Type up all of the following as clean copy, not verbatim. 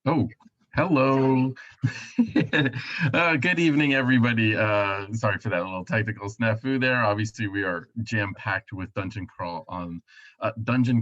Oh, hello. Good evening, everybody. Sorry for that little technical snafu there. Obviously, we are jam-packed with Dungeon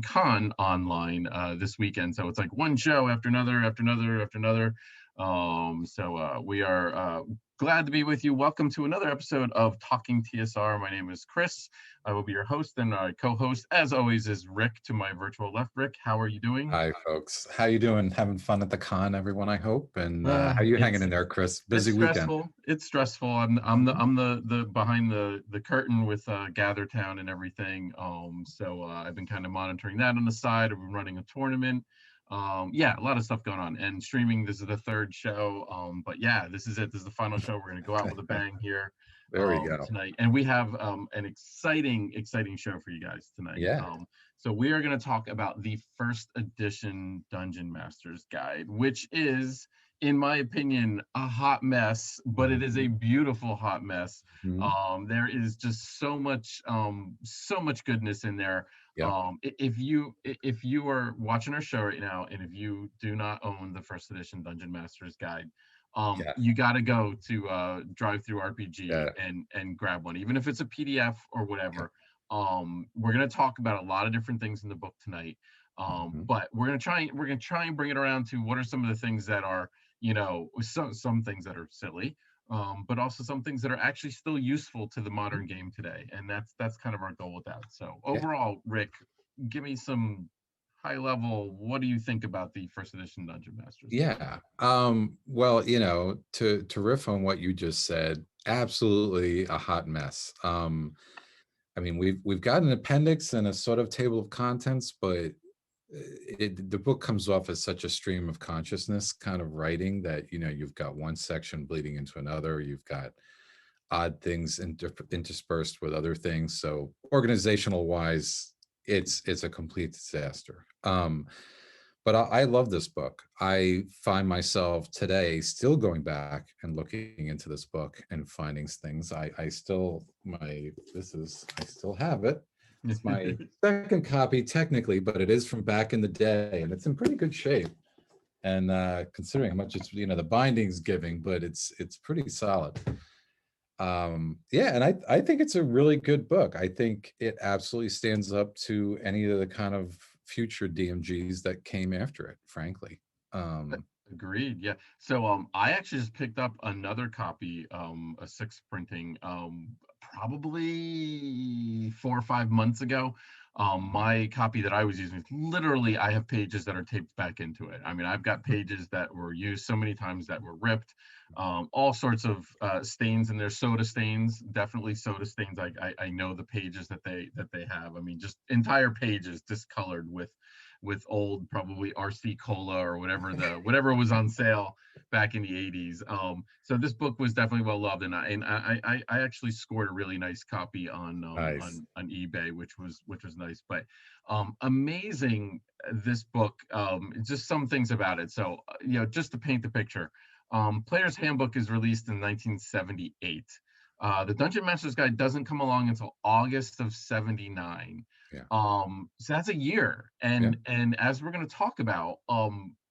Con online this weekend. So it's like one show after another, after another, after another. We are glad to be with you. Welcome to another episode of Talking TSR. My name is Chris. I will be your host, and our co-host, as always, is Rick to my virtual left. Rick, how are you doing? Hi, folks. How you doing? Having fun at the con, everyone, I hope. And Uh, how you hanging it's in there, Chris? it's Busy weekend. stressful. It's stressful. I'm the behind the curtain with Gather Town and everything. I've been kind of monitoring that on the side. I've been running a tournament. Yeah, a lot of stuff going on and streaming. This is the third show. But yeah, this is it. This is the final show. We're gonna go out with a bang here There we go. tonight, and we have an exciting show for you guys tonight. Yeah. So we are going to talk about the first edition Dungeon Masters Guide, which is, in my opinion, a hot mess, but it is a beautiful hot mess. Mhm. There is just so much goodness in there. Yep. If you are watching our show right now, and if you do not own the first edition Dungeon Masters Guide, Yeah. you got to go to Drive Through RPG Yeah. and grab one, even if it's a PDF or Yeah. whatever. We're gonna talk about a lot of different things in the book tonight, Mhm. but we're gonna try and bring it around to what are some of the things that are, some things that are silly, but also some things that are actually still useful to the modern game today, and that's kind of our goal with that. So Yeah. overall, Rick, give me some high level. What do you think about the first edition Dungeon Masters Guide? Yeah. Well, to riff on what you just said, absolutely a hot mess. I mean, we've got an appendix and a sort of table of contents, but the book comes off as such a stream of consciousness kind of writing that you've got one section bleeding into another. You've got odd things interspersed with other things. So organizational wise, it's a complete disaster. But I love this book. I find myself today still going back and looking into this book and finding things. I still I still have it. It's my second copy technically, but it is from back in the day, and it's in pretty good shape. And considering how much it's the binding's giving, but it's pretty solid. Yeah, and I think it's a really good book. I think it absolutely stands up to any of the kind of future DMGs that came after it, frankly. um Agreed. Yeah. So I actually just picked up another copy, a sixth printing, probably 4 or 5 months ago. My copy that I was using, literally, I have pages that are taped back into it. I mean, I've got pages that were used so many times that were ripped, all sorts of stains in there, soda stains, definitely soda stains. I know the pages that they have. I mean, just entire pages discolored with old, probably RC Cola or whatever was on sale back in the 80s. So this book was definitely well loved, and I actually scored a really nice copy nice. on eBay, which was nice. But amazing, this book. Just some things about it. So just to paint the picture, Player's Handbook is released in 1978. The Dungeon Master's Guide doesn't come along until August of 79. Yeah. So that's a year. Yeah. And as we're going to talk about,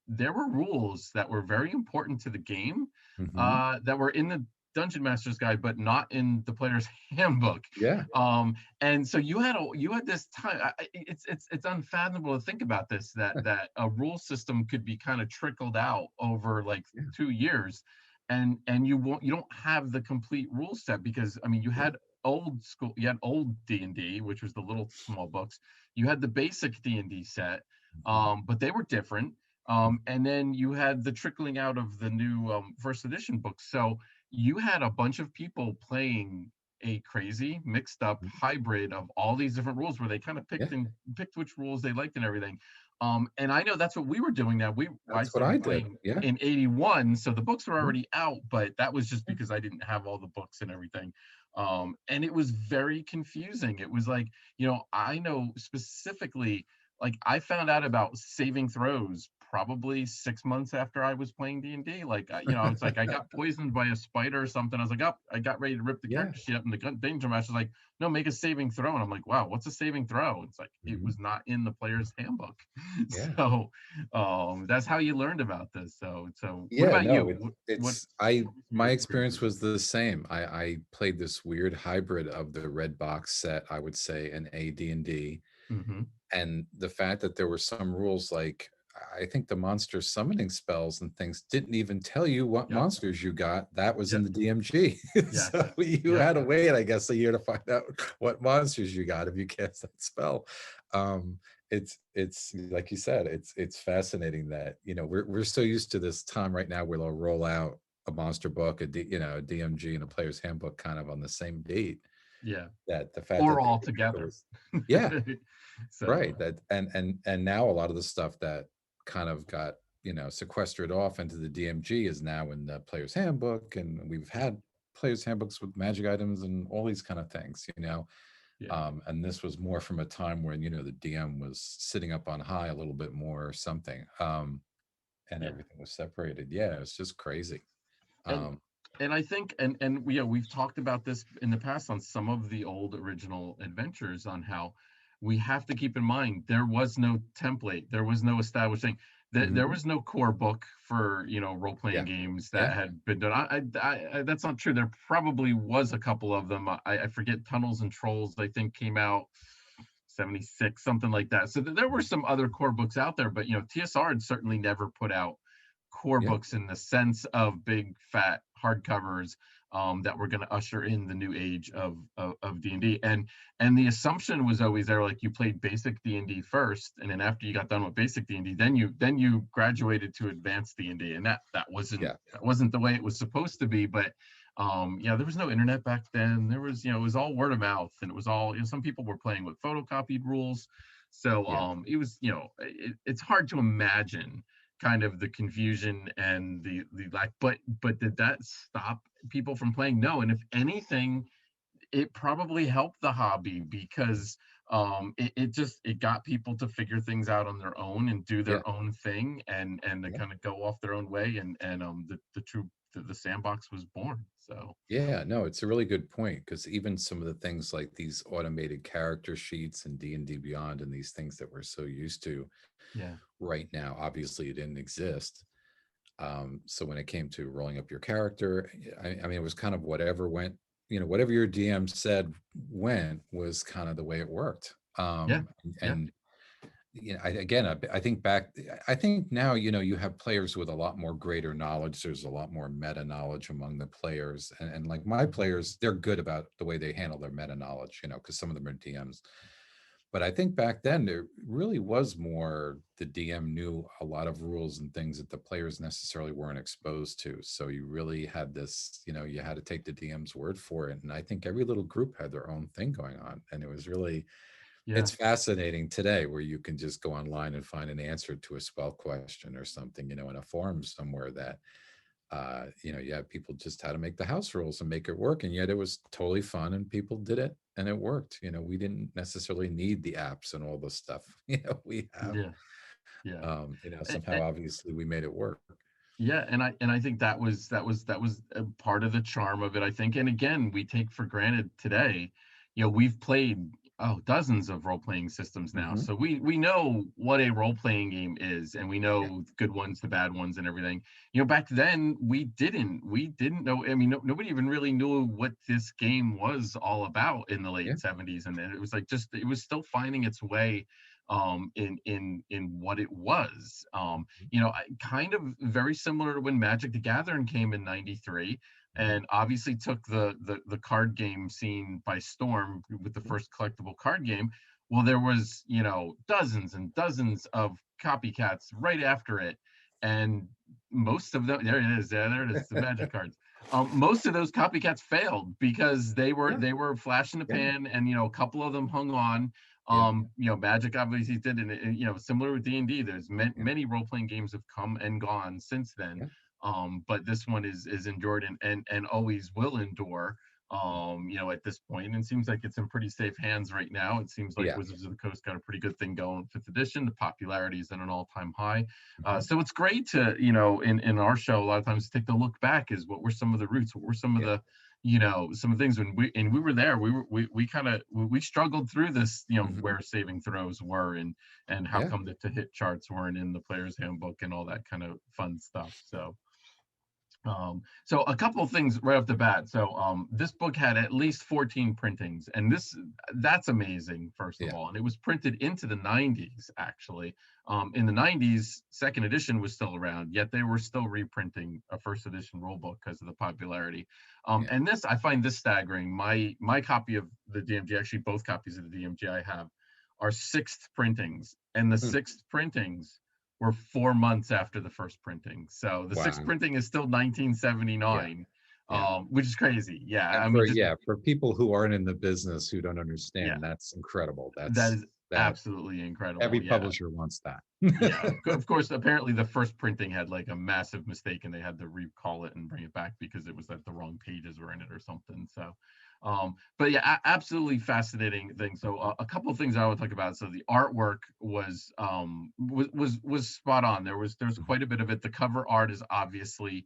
there were rules that were very important to the game, Hmm. that were in the Dungeon Master's Guide, but not in the Player's Handbook. Yeah. And so you had this time. It's unfathomable to think about this, that a rule system could be kind of trickled out over like Yeah. 2 years, and you don't have the complete rule set, because I mean, you had old D&D, which was the little small books. You had the basic D&D set, Mhm. but they were different. And then you had the trickling out of the new first edition books. So you had a bunch of people playing a crazy mixed up Mhm. hybrid of all these different rules, where they kind of Yeah. picked which rules they liked and everything. And I know that's what we were doing. Now I That's what I started did. playing Yeah. in 81, so the books were Mhm. already out, but that was just because I didn't have all the books and everything. And it was very confusing. It was like, I know specifically, like, I found out about saving throws probably 6 months after I was playing D&D. Like, you know, it's like I got poisoned by a spider or something. I was like, oh, I got ready to rip the Yeah. character sheet up, and the danger match was like, no, make a saving throw. And I'm like, wow, what's a saving throw? It's like, it Mhm. was not in the player's handbook. Yeah. So that's how you learned about this. So what Yeah, about no, you? it's What were some of my your experience experiences? was the same. I played this weird hybrid of the red box set, I would say, and AD&D. Hmm. And the fact that there were some rules like I think the monster summoning spells and things didn't even tell you what Yep. monsters you got. That was in Yep. the DMG. Yes. So you Yep. had to wait, I guess, a year to find out what monsters you got if you cast that spell. Um, it's like you said, it's fascinating that we're so used to this time right now where they'll roll out a monster book, a DMG, and a player's handbook kind of on the same date. Yeah. That the fact Or that they all could make together. those, yeah, So right, that and now a lot of the stuff that kind of got, sequestered off into the DMG is now in the player's handbook, and we've had player's handbooks with magic items and all these kind of things. yeah. And this was more from a time when, the DM was sitting up on high a little bit more or something, and Yeah. everything was separated. Yeah, it's just crazy. and Um, and I think, and we've talked about this in the past on some of the old original adventures, on how we have to keep in mind there was no template, there was no establishing, there mhm, was no core book for, role-playing yeah, games that yeah, had been done. That's not true. There probably was a couple of them. I forget, Tunnels and Trolls, I think, came out 76, something like that. So there were some other core books out there, but TSR had certainly never put out core yeah, books in the sense of big fat hardcovers, that were going to usher in the new age of D&D. And the assumption was always there, like, you played basic D&D first, and then after you got done with basic D&D, then you graduated to advanced D&D. And that wasn't yeah, that wasn't the way it was supposed to be. But there was no internet back then. There was, it was all word of mouth, and it was all, some people were playing with photocopied rules. So yeah, it was, it's hard to imagine kind of the confusion and the lack. But did that stop people from playing? No. And if anything, it probably helped the hobby, because it got people to figure things out on their own and do yeah, their own thing, and to yeah. kind of go off their own way. And the sandbox was born. So Yeah, no, it's a really good point because even some of the things like these automated character sheets and D&D Beyond and these things that we're so used to yeah. right now, obviously it didn't exist. So when it came to rolling up your character, I mean, it was kind of whatever went, whatever your DM said went was kind of the way it worked. Yeah. Yeah. And again, I think back, I think now, you have players with a lot more greater knowledge. There's a lot more meta knowledge among the players. And like my players, they're good about the way they handle their meta knowledge, because some of them are DMs. But I think back then there really was more the DM knew a lot of rules and things that the players necessarily weren't exposed to. So you really had this, you had to take the DM's word for it. And I think every little group had their own thing going on. And it was really, Yeah. it's fascinating today where you can just go online and find an answer to a spell question or something, in a forum somewhere that, you have people just how to make the house rules and make it work. And yet it was totally fun and people did it and it worked. We didn't necessarily need the apps and all the stuff, we have. Yeah. Yeah. Somehow obviously we made it work. Yeah, and I think that was a part of the charm of it, I think. And again, we take for granted today, we've played, dozens of role-playing systems now. Hmm. So we know what a role-playing game is, and we Yeah. know the good ones, the bad ones, and everything. Back then we didn't know. I mean, nobody even really knew what this game was all about in the Yeah. late 70s. And then it was like, just, it was still finding its way in what it was. Kind of very similar to when Magic the Gathering came in '93, Mhm. and obviously took the card game scene by storm with the Yeah. first collectible card game. Well, there was, dozens and dozens of copycats right after it, and most of them, there it is, there it is, the Magic cards. Most of those copycats failed because they were Yeah. they were flash in the Yeah. pan, and a couple of them hung on. Yeah. Magic obviously did, and similar with D&D. There's Yeah. many role-playing games have come and gone since then. Yeah. But this one is endured, and always will endure. at this point, and it seems like it's in pretty safe hands right now. It seems like Yeah. Wizards of the Coast got a pretty good thing going. Fifth edition, the popularity is at an all-time high. Mhm. So it's great to, in our show, a lot of times take the look back is what were some of the roots, what were some of Yeah. the, some of the things when we were there, we kind of we struggled through this, Mhm. where saving throws were and how Yeah. come the to hit charts weren't in the player's handbook and all that kind of fun stuff. So a couple of things right off the bat. So this book had at least 14 printings, and that's amazing, first of Yeah. all. And it was printed into the 90s, actually. In the 90s, second edition was still around, yet they were still reprinting a first edition rule book because of the popularity. Yeah. And I find this staggering. My copy of the DMG, actually both copies of the DMG I have, are sixth printings, and the Mm. sixth printings were 4 months after the first printing. So the sixth Wow. printing is still Yeah. 1979, Yeah. which is crazy. Yeah, And I mean, just for people who aren't in the business, who don't yeah, understand, that's incredible. that is That absolutely incredible. every Yeah, publisher wants that. yeah. Of course, apparently the first printing had like a massive mistake, and they had to recall it and bring it back because it was like the wrong pages were in it or something. So, but yeah, absolutely fascinating thing. So a couple of things I would talk about. So the artwork was spot on. There's Mhm. quite a bit of it. The cover art is obviously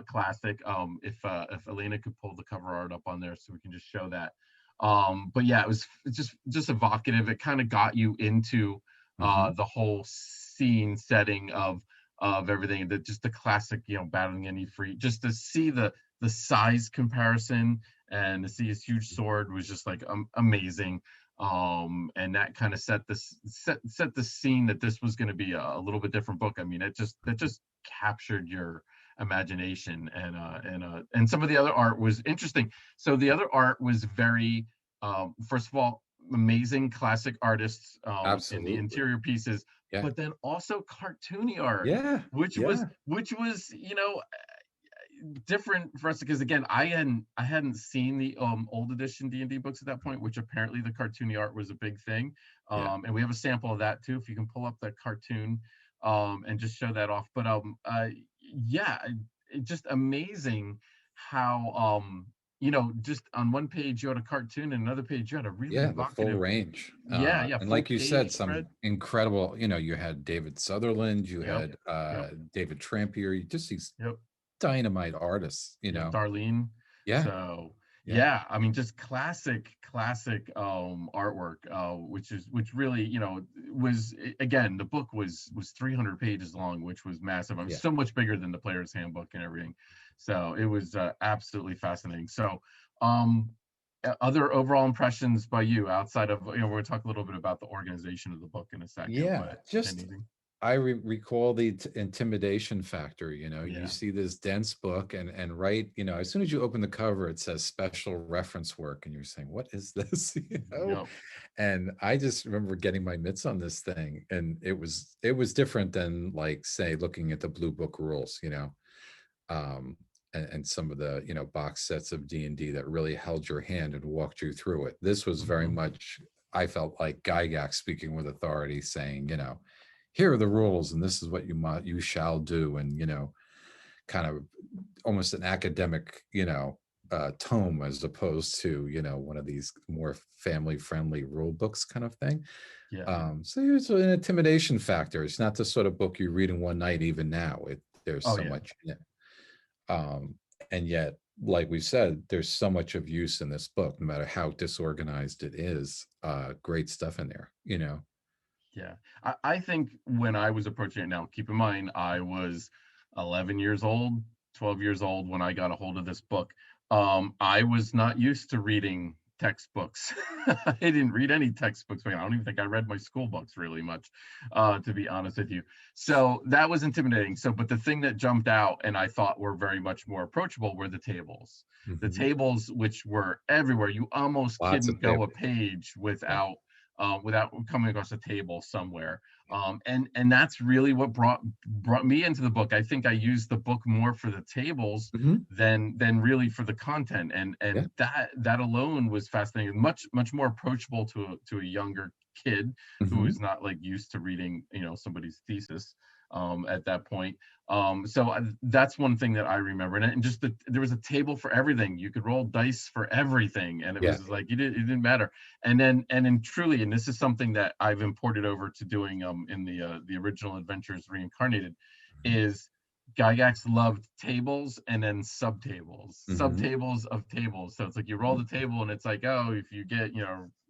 classic. If Elena could pull the cover art up on there so we can just show that. But yeah, it was just evocative. It kind of got you into Mhm. the whole scene setting of everything, that just the classic, battling any free, just to see the size comparison and to see his huge sword was just like amazing. And that kind of set the scene that this was going to be a little bit different book. I mean, it just captured your imagination, and some of the other art was interesting. So the other art was very, first of all, amazing classic artists in the Absolutely. interior pieces, Yeah. but then also cartoony art, Yeah. which was Yeah. different for us because, again, I hadn't seen the old edition D&D books at that point, which apparently the cartoony art was a big thing. Yeah. And we have a sample of that too, if you can pull up that cartoon and just show that off. But yeah, just amazing how just on one page you had a cartoon and another page you had a really Yeah, the full evocative, range. yeah, And full like you said, page spread. some incredible, you had David Sutherland, you Yep, had yep, David Trampier, just these yep. dynamite artists, Yep, Darlene. Yeah. So Yeah. yeah, I mean, just classic artwork, which really, was again, the book was 300 pages long, which was massive. I mean, Yeah. so much bigger than the player's handbook and everything. So it was absolutely fascinating. So um other overall impressions by you outside of, we're gonna talk a little bit about the organization of the book in a second, Yeah. but Just anything? I recall the intimidation factor, you Yeah. see this dense book and right, as soon as you open the cover, it says special reference work and you're saying, what is this? Yep. And I just remember getting my mitts on this thing and it was different than like say looking at the blue book rules, um, and some of the box sets of D&D that really held your hand and walked you through it. This was very Hmm. much, I felt like Gygax speaking with authority, saying, here are the rules, and this is what you shall do, and kind of almost an academic, tome as opposed to one of these more family friendly rule books kind of thing. Yeah. So here's an intimidation factor. It's not the sort of book you read in one night, even now. There's Oh so yeah. much in it. And yet, like we said, there's so much of use in this book, no matter how disorganized it is. Great stuff in there. Yeah. I think when I was approaching it, now, keep in mind, I was 11 years old, 12 years old when I got a hold of this book. I was not used to reading textbooks. I didn't read any textbooks. I don't even think I read my school books really much, to be honest with you. So that was intimidating. So, but the thing that jumped out and I thought were very much more approachable were the tables. The Mhm. tables, which were everywhere. You almost Lots of couldn't go a tables. page Yeah. without coming across a table somewhere. And that's really what brought me into the book. I think I used the book more for the tables Mhm. than really for the content, and Yeah. and that alone was fascinating. Much more approachable to a younger kid who Mhm. is not like used to reading, somebody's thesis. at that point. So that's one thing that I remember, and just there was a table for everything. You could roll dice for everything, and it Yeah. was like it didn't matter. And then truly, and this is something that I've imported over to doing in the original Adventures Reincarnated, Mhm. is Gygax loved tables and then subtables, Mhm. subtables of tables. So it's like you roll the table and it's like, oh, if you get,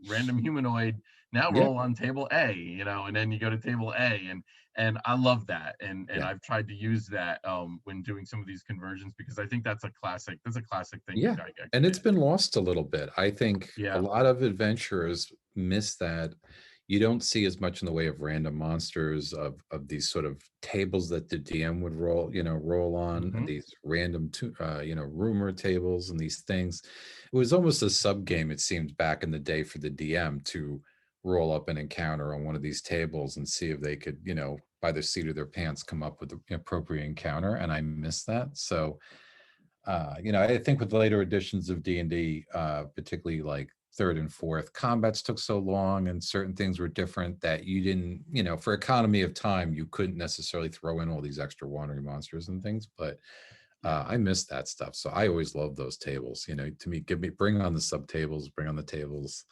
random humanoid, now Yeah. roll on table A, and then you go to table A, and I love that. And Yeah. I've tried to use that when doing some of these conversions, because I think that's a classic thing that Yeah, Gygax and it's did. been lost a little bit. I think a Yeah. lot of adventurers miss that. You don't see as much in the way of random monsters, of these sort of tables that the DM would roll on, and Hmm. these random rumor tables and these things. It was almost a sub game, it seemed, back in the day for the DM to roll up an encounter on one of these tables and see if they could, by the seat of their pants, come up with the appropriate encounter. And I miss that. So I think with the later editions of D&D, particularly like third and fourth, combats took so long and certain things were different that you didn't, for economy of time, you couldn't necessarily throw in all these extra wandering monsters and things. But Yeah. I miss that stuff. So I always love those tables. To me, bring on the sub tables, bring on the tables.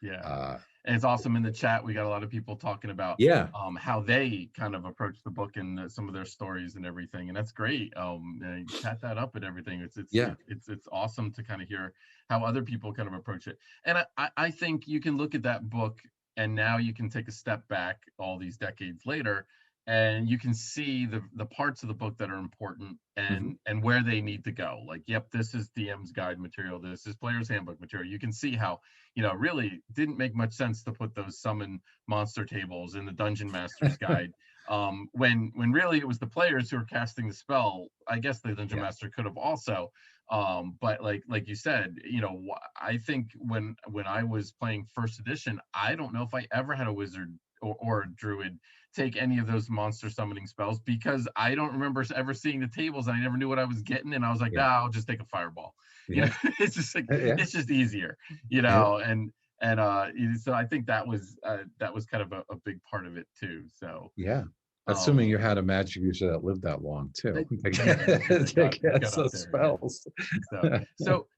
Yeah. Uh, And it's awesome in the chat. We got a lot of people talking about yeah, how they kind of approach the book and some of their stories and everything, and that's great. Chat that up and everything. yeah, It's awesome to kind of hear how other people kind of approach it. And I think you can look at that book, and now you can take a step back all these decades later, and you can see the parts of the book that are important mhm, and where they need to go. Like, yep, this is DM's guide material. This is player's handbook material. You can see how really didn't make much sense to put those summon monster tables in the Dungeon Master's Guide. When really it was the players who were casting the spell. I guess the Dungeon yeah, Master could have also, but like you said, I think when I was playing first edition, I don't know if I ever had a wizard or a druid take any of those monster summoning spells, because I don't remember ever seeing the tables, and I never knew what I was getting, and I was like, yeah, I'll just take a fireball. yeah, It's just like, yeah, it's just easier, yeah, and so I think that was kind of a big part of it too. So yeah. Assuming um you had a magic user that lived that long too, it to got cast up those there, yeah. spells.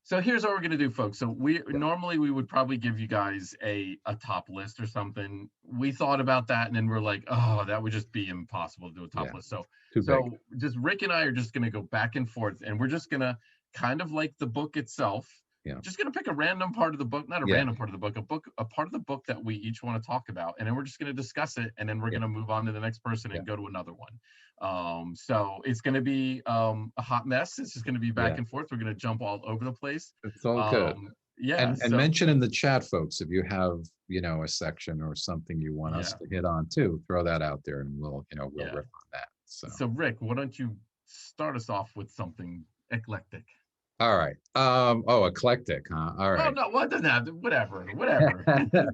So here's what we're gonna do, folks. So we would probably give you guys a top list or something. We thought about that, and then we're like, oh, that would just be impossible to do a top Yeah, list. So too big. so just Rick and I are just gonna go back and forth, and we're just gonna, kind of like the book itself, Yeah, just gonna pick a random part of the book, not a yeah, random part of the book, a part of the book that we each want to talk about, and then we're just gonna discuss it, and then we're yeah, gonna move on to the next person yeah, and go to another one. So it's going to be a hot mess. It's just going to be back yeah. and forth. We're going to jump all over the place. It's all good. Yeah. And So mention in the chat, folks, if you have, a section or something you want us yeah, to hit on too, throw that out there and we'll yeah. riff on that. So, So Rick, why don't you start us off with something eclectic? all right. Oh, eclectic, huh? All Well, right. no, what doesn't have to, whatever.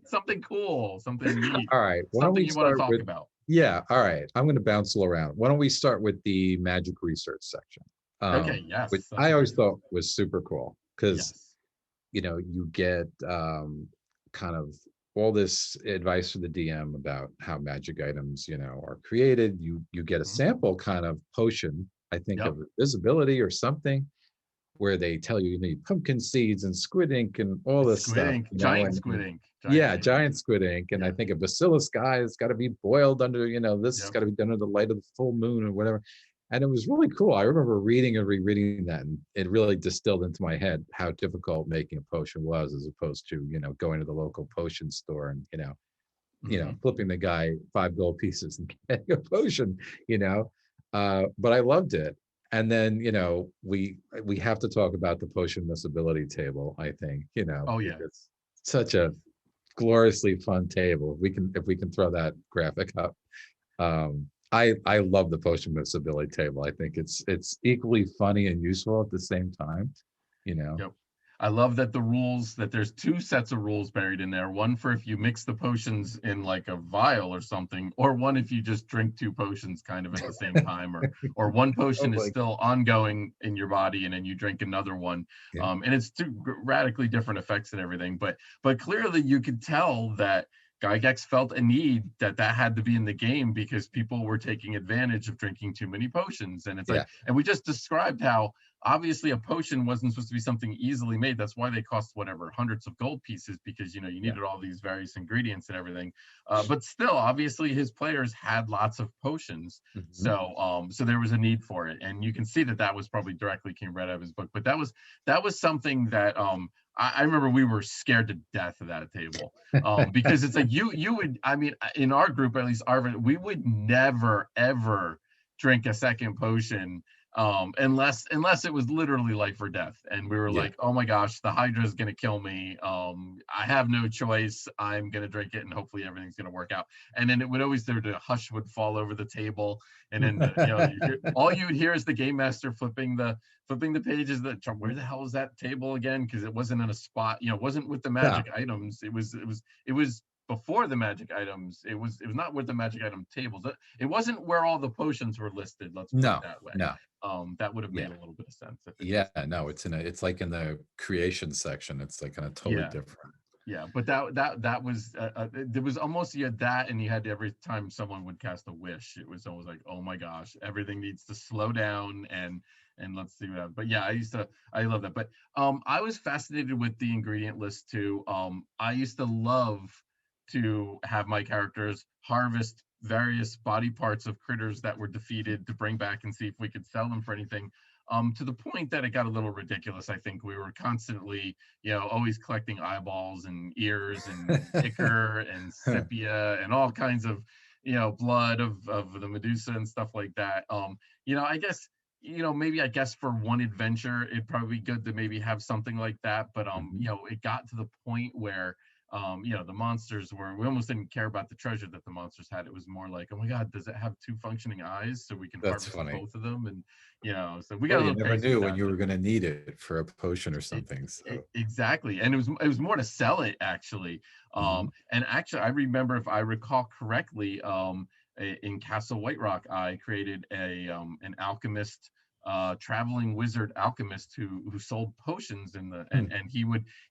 Something cool, something neat, All right. Why don't something we you want to start talk with, about. yeah, all right. I'm going to bounce all around. Why don't we start with the magic research section? Okay. Which Yes, that's I a always great one. thought was super cool because Yes. you get kind of all this advice for the DM about how magic items, are created. You get a Hmm. sample kind of potion, I think Yep. of visibility or something, where they tell you need pumpkin seeds and squid ink and all this Squid stuff, ink, giant squid and ink, giant yeah, squid ink. giant squid ink. And I Yeah. think a basilisk eye has got to be boiled under, this has Yep. got to be done under the light of the full moon or whatever. And it was really cool. I remember reading and rereading that, and it really distilled into my head how difficult making a potion was, as opposed to, going to the local potion store and, Hmm. flipping the guy 5 gold pieces and getting a potion, you know. But I loved it. And then, we have to talk about the potion miscibility table, I think, Oh yeah. because it's such a gloriously fun table. If we can throw that graphic up. I love the potion miscibility table. I think it's equally funny and useful at the same time, you know. Yep. I love that that there's two sets of rules buried in there. One for if you mix the potions in like a vial or something, or one if you just drink two potions kind of at the same time, or one Oh potion is my, still ongoing in your body and then you drink another one. yeah, And it's two radically different effects and everything. But clearly you could tell that Gygax felt a need that had to be in the game because people were taking advantage of drinking too many potions. And it's like, Yeah. and we just described how obviously a potion wasn't supposed to be something easily made. That's why they cost whatever hundreds of gold pieces, because you Yeah. needed all these various ingredients and everything. But still, obviously, his players had lots of potions, Mhm. so there was a need for it, and you can see that was probably directly came right out of his book. But that was something that I remember we were scared to death of that table, because it's like you would, I mean, in our group, at least we would never ever drink a second potion, unless it was literally life or death, and we were Yeah. like, oh my gosh, the Hydra is going to kill me, I have no choice, I'm going to drink it and hopefully everything's going to work out. And then it would always, the hush would fall over the table, and then all you would hear is the game master flipping the pages, that where the hell is that table again, because it wasn't in a spot, it wasn't with the No, magic items, it was before the magic items, it was not with the magic item tables, it wasn't where all the potions were listed, let's put it no, that way. no. That would have made Yeah. a little bit of sense if it Yeah, was. no, it's like in the creation section. It's like kind of totally Yeah, different. yeah, but that was, there was almost, you had that, and you had every time someone would cast a wish, it was always like, oh my gosh, everything needs to slow down, and let's see what happens. But yeah, I love that. But I was fascinated with the ingredient list too. I used to love to have my characters harvest various body parts of critters that were defeated to bring back and see if we could sell them for anything. To the point that it got a little ridiculous. I think we were constantly, always collecting eyeballs and ears and ichor and sepia and all kinds of, blood of the Medusa and stuff like that. I guess, maybe I guess for one adventure, it'd probably be good to maybe have something like that. But Mhm. it got to the point where the monsters we almost didn't care about the treasure that the monsters had. It was more like, oh my God, does it have two functioning eyes so we can That's harvest funny. both of them? And so we got Well, a you little never crazy with knew when that. you But were gonna need it for a potion or it, something, so exactly, and it was more to sell it, actually. Mhm. And actually, I remember, if I recall correctly, in Castle White Rock, I created an alchemist, traveling wizard alchemist who sold potions in the Hmm. and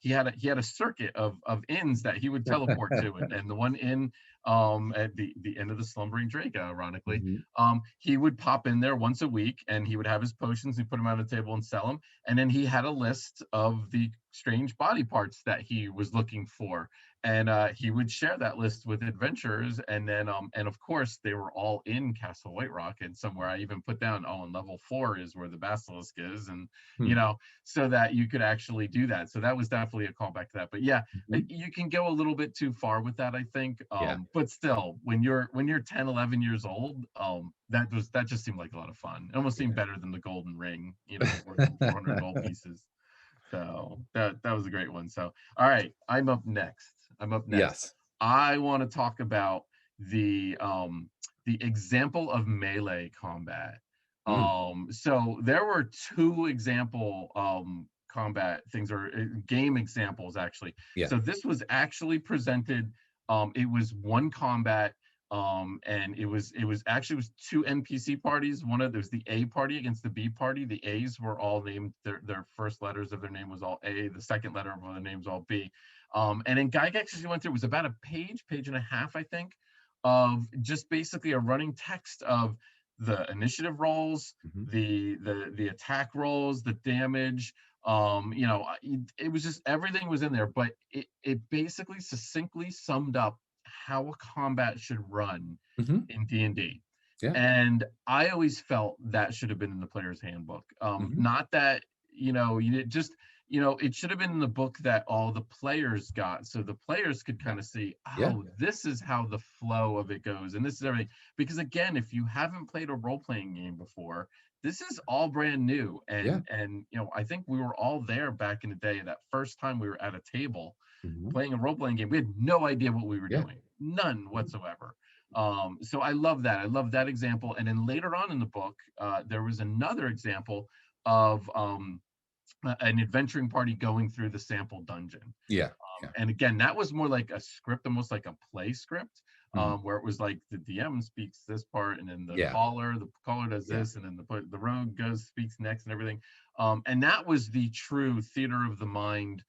he had a circuit of inns that he would teleport to, and the one inn, at the end of the Slumbering Drake, ironically, Mhm. he would pop in there once a week, and he would have his potions, he put them on the table and sell them. And then he had a list of the strange body parts that he was looking for, and he would share that list with adventurers. And then and of course, they were all in Castle White Rock, and somewhere I even put down, oh, and level 4 is where the basilisk is, and Hmm. you know so that you could actually do that. So that was definitely a callback to that. But yeah, Mhm. you can go a little bit too far with that, I think. Yeah, But still, when you're 10, 11 years old, that just seemed like a lot of fun. It almost seemed yeah. better than the golden ring, worth 400 gold pieces. So that was a great one. So all right, I'm up next. Yes. I want to talk about the example of melee combat. Mm. So there were two example combat things, or game examples, actually. Yeah. So this was actually presented. It was one combat, and it was two NPC parties. There was the A party against the B party. The A's were all named, their first letters of their name was all A. The second letter of their name was all B. And in Gygax, as you went through, it was about a page and a half, I think, of just basically a running text of the initiative rolls, Mhm. the attack rolls, the damage. It was just, everything was in there, but it basically succinctly summed up how a combat should run Mhm. in D&D. Yeah. And I always felt that should have been in the player's handbook. Mhm. Not that, it should have been in the book that all the players got, so the players could Yeah. kind of see, Yeah. oh, this is how the flow of it goes, and this is everything. Because again, if you haven't played a role-playing game before, this is all brand new. Yeah. And I think we were all there back in the day, that first time we were at a table Mhm. playing a role-playing game. We had no idea what we were Yeah. doing, none Mhm. whatsoever. So I love that. I love that example. And then later on in the book, there was another example of an adventuring party going through the sample dungeon. Yeah. Yeah. And again, that was more like a script, almost like a play script, Mhm. where it was like the DM speaks this part, and then Yeah. the caller does Yeah. this, and then the rogue speaks next, and everything. And that was the true theater of the mind,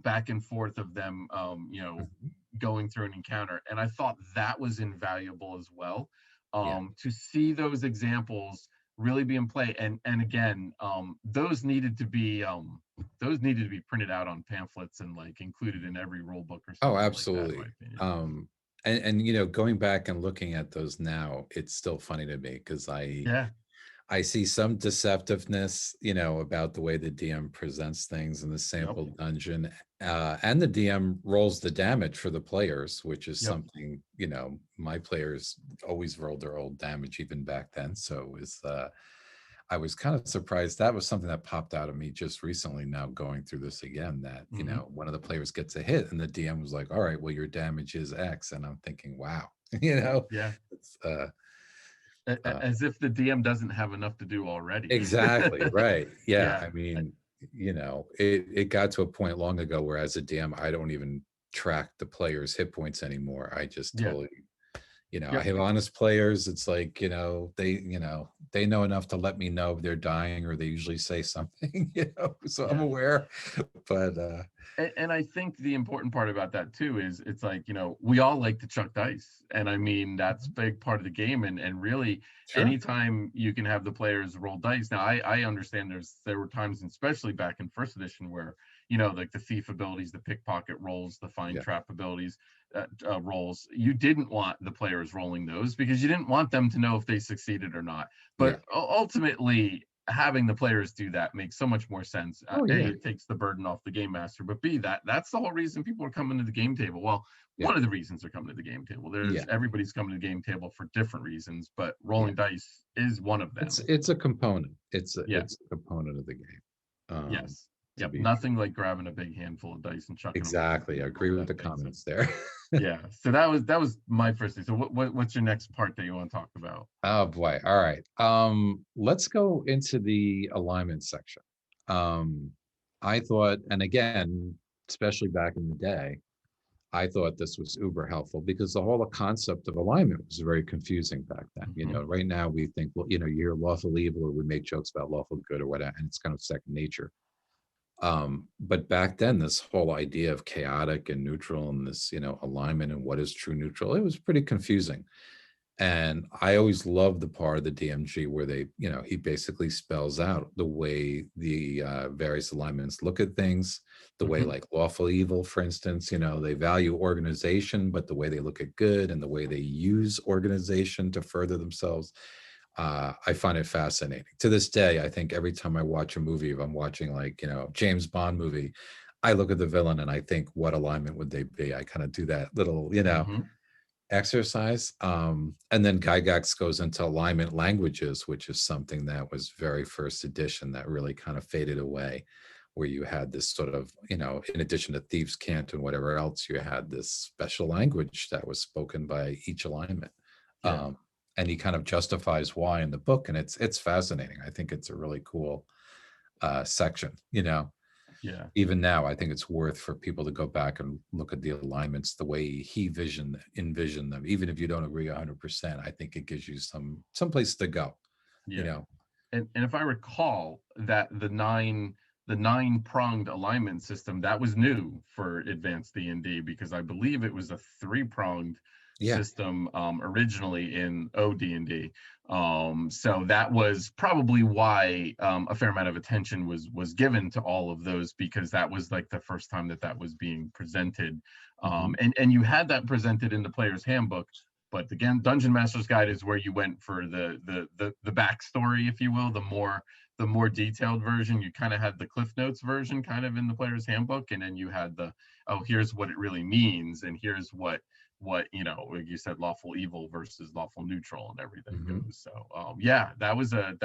back and forth of them, Mhm. going through an encounter. And I thought that was invaluable as well, Yeah. to see those examples really be in play. And again, those needed to be printed out on pamphlets and like included in every rule book or Oh, something like that, in my absolutely. opinion. And going back and looking at those now, it's still funny to me because Yeah. I see some deceptiveness, about the way the DM presents things in the Yep. sample dungeon, and the DM rolls the damage for the players, which is Yep. something, my players always rolled their old damage even back then. So it was, I was kind of surprised. That was something that popped out of me just recently now going through this again, that, Hmm. one of the players gets a hit and the DM was like, all right, well, your damage is X. And I'm thinking, wow, Yeah. it's, As if the DM doesn't have enough to do already. exactly, right. Yeah, Yeah. I mean, it got to a point long ago where as a DM, I don't even track the players' hit points anymore. I just Yeah. totally, I Yep. have honest players. It's like, they know enough to let me know if they're dying or they usually say something, so I'm Yeah. aware. But And I think the important part about that too is it's like, we all like to chuck dice. And I mean, that's a Mhm. big part of the game. And really, Sure. anytime you can have the players roll dice. Now, I understand there were times, especially back in first edition, where, like the thief abilities, the pickpocket rolls, the find Yeah. trap abilities, rolls, you didn't want the players rolling those because you didn't want them to know if they succeeded or not. But Yeah. ultimately, having the players do that makes so much more sense. Oh A, yeah. it takes the burden off the game master, but B, that's the whole reason people are coming to the game table. Well, Yeah. one of the reasons they're coming to the game table. Yeah. Everybody's coming to the game table for different reasons, but Yeah. rolling dice is one of It's them. it's a component. It's a Yeah. it's a component of the game. Um, Yes. to Yep. be Nothing like grabbing a big handful of dice and chucking them over the exactly. I table agree and with that the thing. So comments there. yeah. So that was my first thing. So what's your next part that you want to talk about? Oh boy. All right. Let's go into the alignment section. Um, I thought, and again, especially back in the day, I thought this was uber helpful because the whole concept of alignment was very confusing back then. Hmm. Right now we think, well, you hear lawful evil or we make jokes about lawful good or whatever, and it's kind of second nature. But back then, this whole idea of chaotic and neutral and this, alignment and what is true neutral, it was pretty confusing. And I always loved the part of the DMG where he basically spells out the way the various alignments look at things, the way Hmm. like lawful evil, for instance, they value organization, but the way they look at good and the way they use organization to further themselves. I find it fascinating. To this day, I think every time I watch a movie, if I'm watching like, James Bond movie, I look at the villain and I think, what alignment would they be? I kind of do that little, Hmm. exercise. And then Gygax goes into alignment languages, which is something that was very first edition that really kind of faded away, where you had this sort of, in addition to thieves' cant and whatever else, you had this special language that was spoken by each alignment. Yeah. Um, and he kind of justifies why in the book, and it's fascinating. I think it's a really cool section. Yeah. Even now, I think it's worth for people to go back and look at the alignments the way he envisioned them. Even if you don't agree 100%, I think it gives you some place to go. You Yeah. know, And if I recall that the nine pronged alignment system that was new for advanced D&D because I believe it was a three pronged yeah, system originally in OD&D. So that was probably why a fair amount of attention was given to all of those because that was like the first time that was being presented, hmm and you had that presented in the player's handbook. But again, Dungeon Master's Guide is where you went for the backstory, if you will, the more detailed version. You kind of had the Cliff Notes version kind of in the player's handbook, and then you had here's what it really means, and here's what like you said, lawful evil versus lawful neutral and everything hmm goes. So yeah, that was a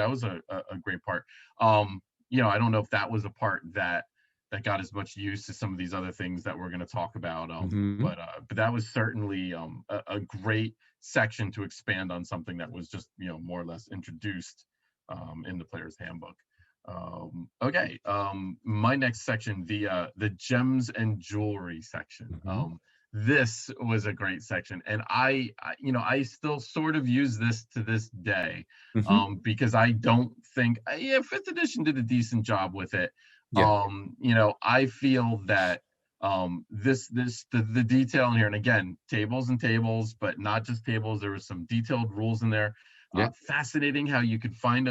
great part. I don't know if that was a part that got as much use as some of these other things that we're going to talk about. hmm But that was certainly a great section to expand on something that was just more or less introduced in the player's handbook. Okay, my next section, the gems and jewelry section. hmm This was a great section, and I still sort of use this to this day, hmm because I don't think, yeah, fifth edition did a decent job with it. yeah, I feel that The detail in here, and again, tables and tables, but not just tables. There was some detailed rules in there. Yeah. Fascinating how you could find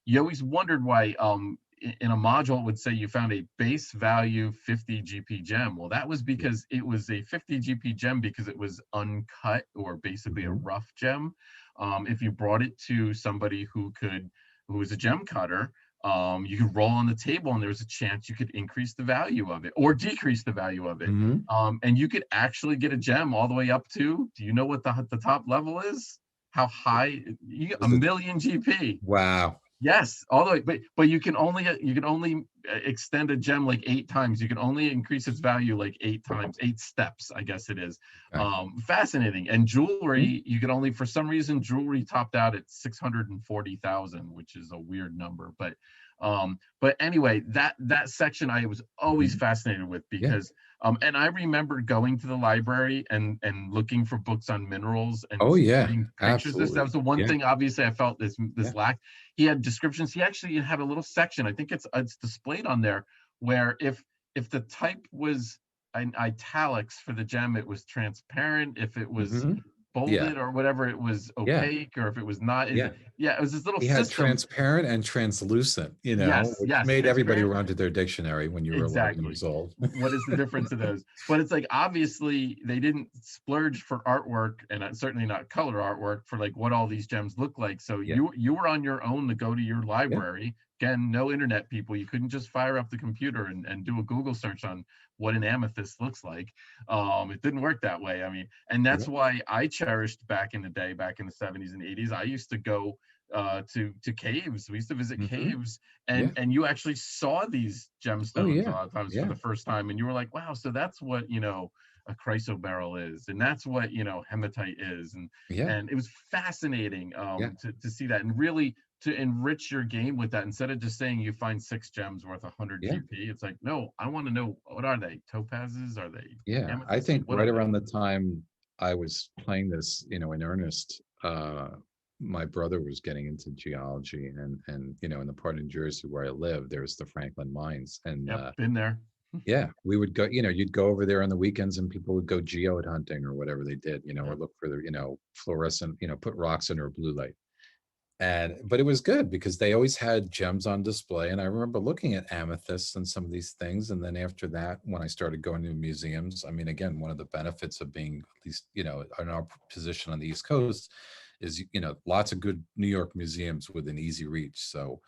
you always wondered why in a module it would say you found a base value 50 GP gem. Well, that was because it was a 50 GP gem because it was uncut, or basically a Mhm. rough gem. If you brought it to somebody who was a gem cutter, you could roll on the table and there was a chance you could increase the value of it or decrease the value of it. Mhm. And you could actually get a gem all the way up to, do you know what the top level is? How high? A Is it million GP. wow. Yes, all the way, but you can only extend a gem like 8 times. You can only increase its value like 8 times, 8 steps, I guess it is. Okay. Fascinating. And Mhm. jewelry, you could only, for some reason, jewelry topped out at 640,000, which is a weird number. But anyway, that section I was always Mhm. fascinated with Yeah. because and I remember going to the library and looking for books on minerals and Oh, yeah. getting pictures. That Absolutely. was the one Yeah. thing obviously I felt this Yeah. lack. He had descriptions. He actually had a little section. I think it's displayed on there where if the type was in italics for the gem, it was transparent. If it was Mhm. Yeah. bolded or whatever, it was Yeah. opaque. Or if it was not, Yeah. yeah, it was this little He had system. transparent and translucent, Yes, which yes, made everybody transparent. run to their dictionary when you were 11 Exactly. years old. What is the difference of those? But it's like obviously they didn't splurge for artwork, and certainly not color artwork for like what all these gems look like. So Yeah. you were on your own to go to your Yeah. library. Again, no internet people. You couldn't just fire up the computer and do a Google search on what an amethyst looks like. It didn't work that way. I mean, and Yeah. that's why I cherished back in the day, back in the 70s and 80s. I used to go to caves. We used to visit Mhm. caves, Yeah. and you actually saw these Oh, gemstones a yeah. lot of times for Yeah. the first time, and you were like, wow, so that's what a chrysoberyl is, and that's what hematite is. Yeah. And it was fascinating Yeah. to see that, and really to enrich your game with that. Instead of just saying you find 6 gems worth 100 Yeah. GP, it's like, no, I want to know, what are they? Topazes? Are they Yeah. I amethyst? think What right are they? around the time I was playing this, in earnest, my brother was getting into geology and, in the part of New Jersey where I live, there's the Franklin mines. And Yep, been there. yeah, we would go, you'd go over there on the weekends and people would go geode hunting or whatever they did, or Yep. look for the, fluorescent, put rocks in or blue light. But it was good because they always had gems on display. And I remember looking at amethysts and some of these things. And then after that, when I started going to museums, I mean, again, one of the benefits of being at least, in our position on the East Coast is, lots of good New York museums within easy reach. So,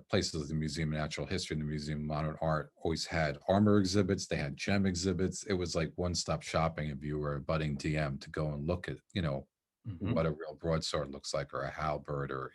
places like the Museum of Natural History and the Museum of Modern Art always had armor exhibits. They had gem exhibits. It was like one-stop shopping if you were a budding DM to go and look at, Hmm. what a real broadsword looks like or a halberd or,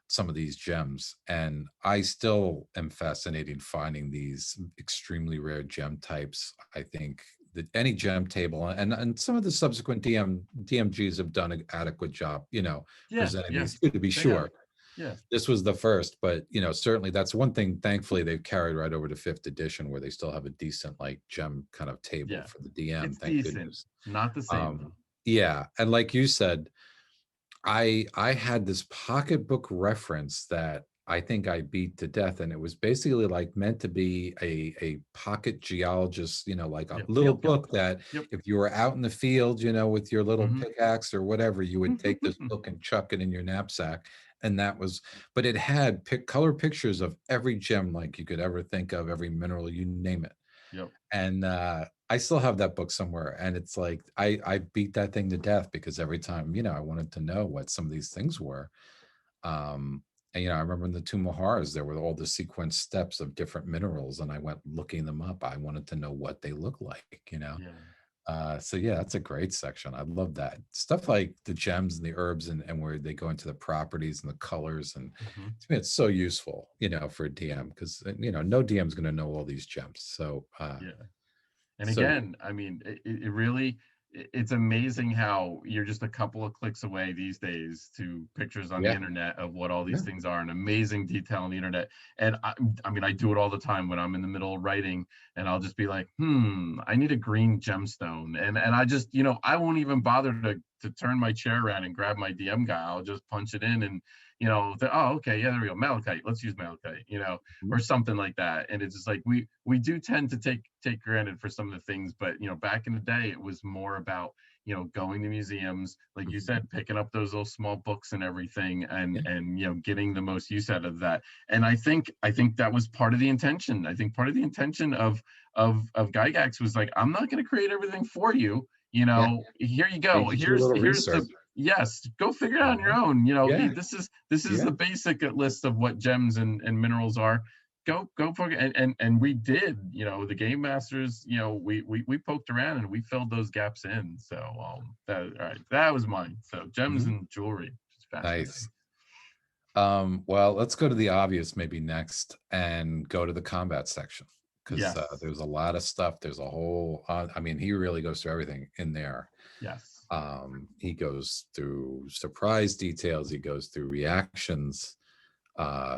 some of these gems. And I still am fascinated finding these extremely rare gem types. I think that any gem table and some of the subsequent DMGs have done an adequate job, Yeah, presenting yeah, these too, to be they have. sure. Yeah. This was the first, but certainly that's one thing. Thankfully, they've carried right over to fifth edition, where they still have a decent like gem kind of table Yeah, for the DM. it's Thank decent, goodness. not the same Um, though. yeah, and like you said, I had this pocketbook reference that I think I beat to death, and it was basically like meant to be a pocket geologist, like a Yep, little yep, yep, book that yep. if you were out in the field, with your little Mhm. pickaxe or whatever, you would take this book and chuck it in your knapsack. And that was, but it had color pictures of every gem like you could ever think of, every mineral, you name it. Yep. And I still have that book somewhere, and it's like I beat that thing to death because every time I wanted to know what some of these things were. And I remember in the Tomb of Horrors there were all the sequence steps of different minerals, and I went looking them up. I wanted to know what they look like. Yeah. So yeah, that's a great section. I love that stuff, like the gems and the herbs, and where they go into the properties and the colors. And Mhm. to me it's so useful, for a DM, because no DM is going to know all these gems. So Yeah. And so again, I mean, it really, it's amazing how you're just a couple of clicks away these days to pictures on the yeah. internet of what all these Yeah. things are, and amazing detail on the internet. And I mean, I do it all the time when I'm in the middle of writing, and I'll just be like, I need a green gemstone, and I just, I won't even bother to to turn my chair around and grab my DM guy. I'll just punch it in and, oh, okay, yeah, there we go. Malachite. Let's use malachite, Mhm. or something like that. And it's just like we do tend to take granted for some of the things, but back in the day, it was more about going to museums, like you Mhm. said, picking up those little small books and everything, and Yeah. getting the most use out of that. And I think that was part of the intention. I think part of the intention of Gygax was like, I'm not going to create everything for you. Yeah. Here you You go. could do a little Here's research. the yes. Go figure it out on your Uh-huh. own. Yeah. This is Yeah. the basic list of what gems and minerals are. Go for it. And we did. The game masters. We poked around and we filled those gaps in. So that all right. That was mine. So gems Mhm. and jewelry. It's Nice. fascinating. Well, let's go to the obvious maybe next and go to the combat section because Yes. there's a lot of stuff. There's a whole, I mean, he really goes through everything in there. Yes. He goes through surprise details. He goes through reactions,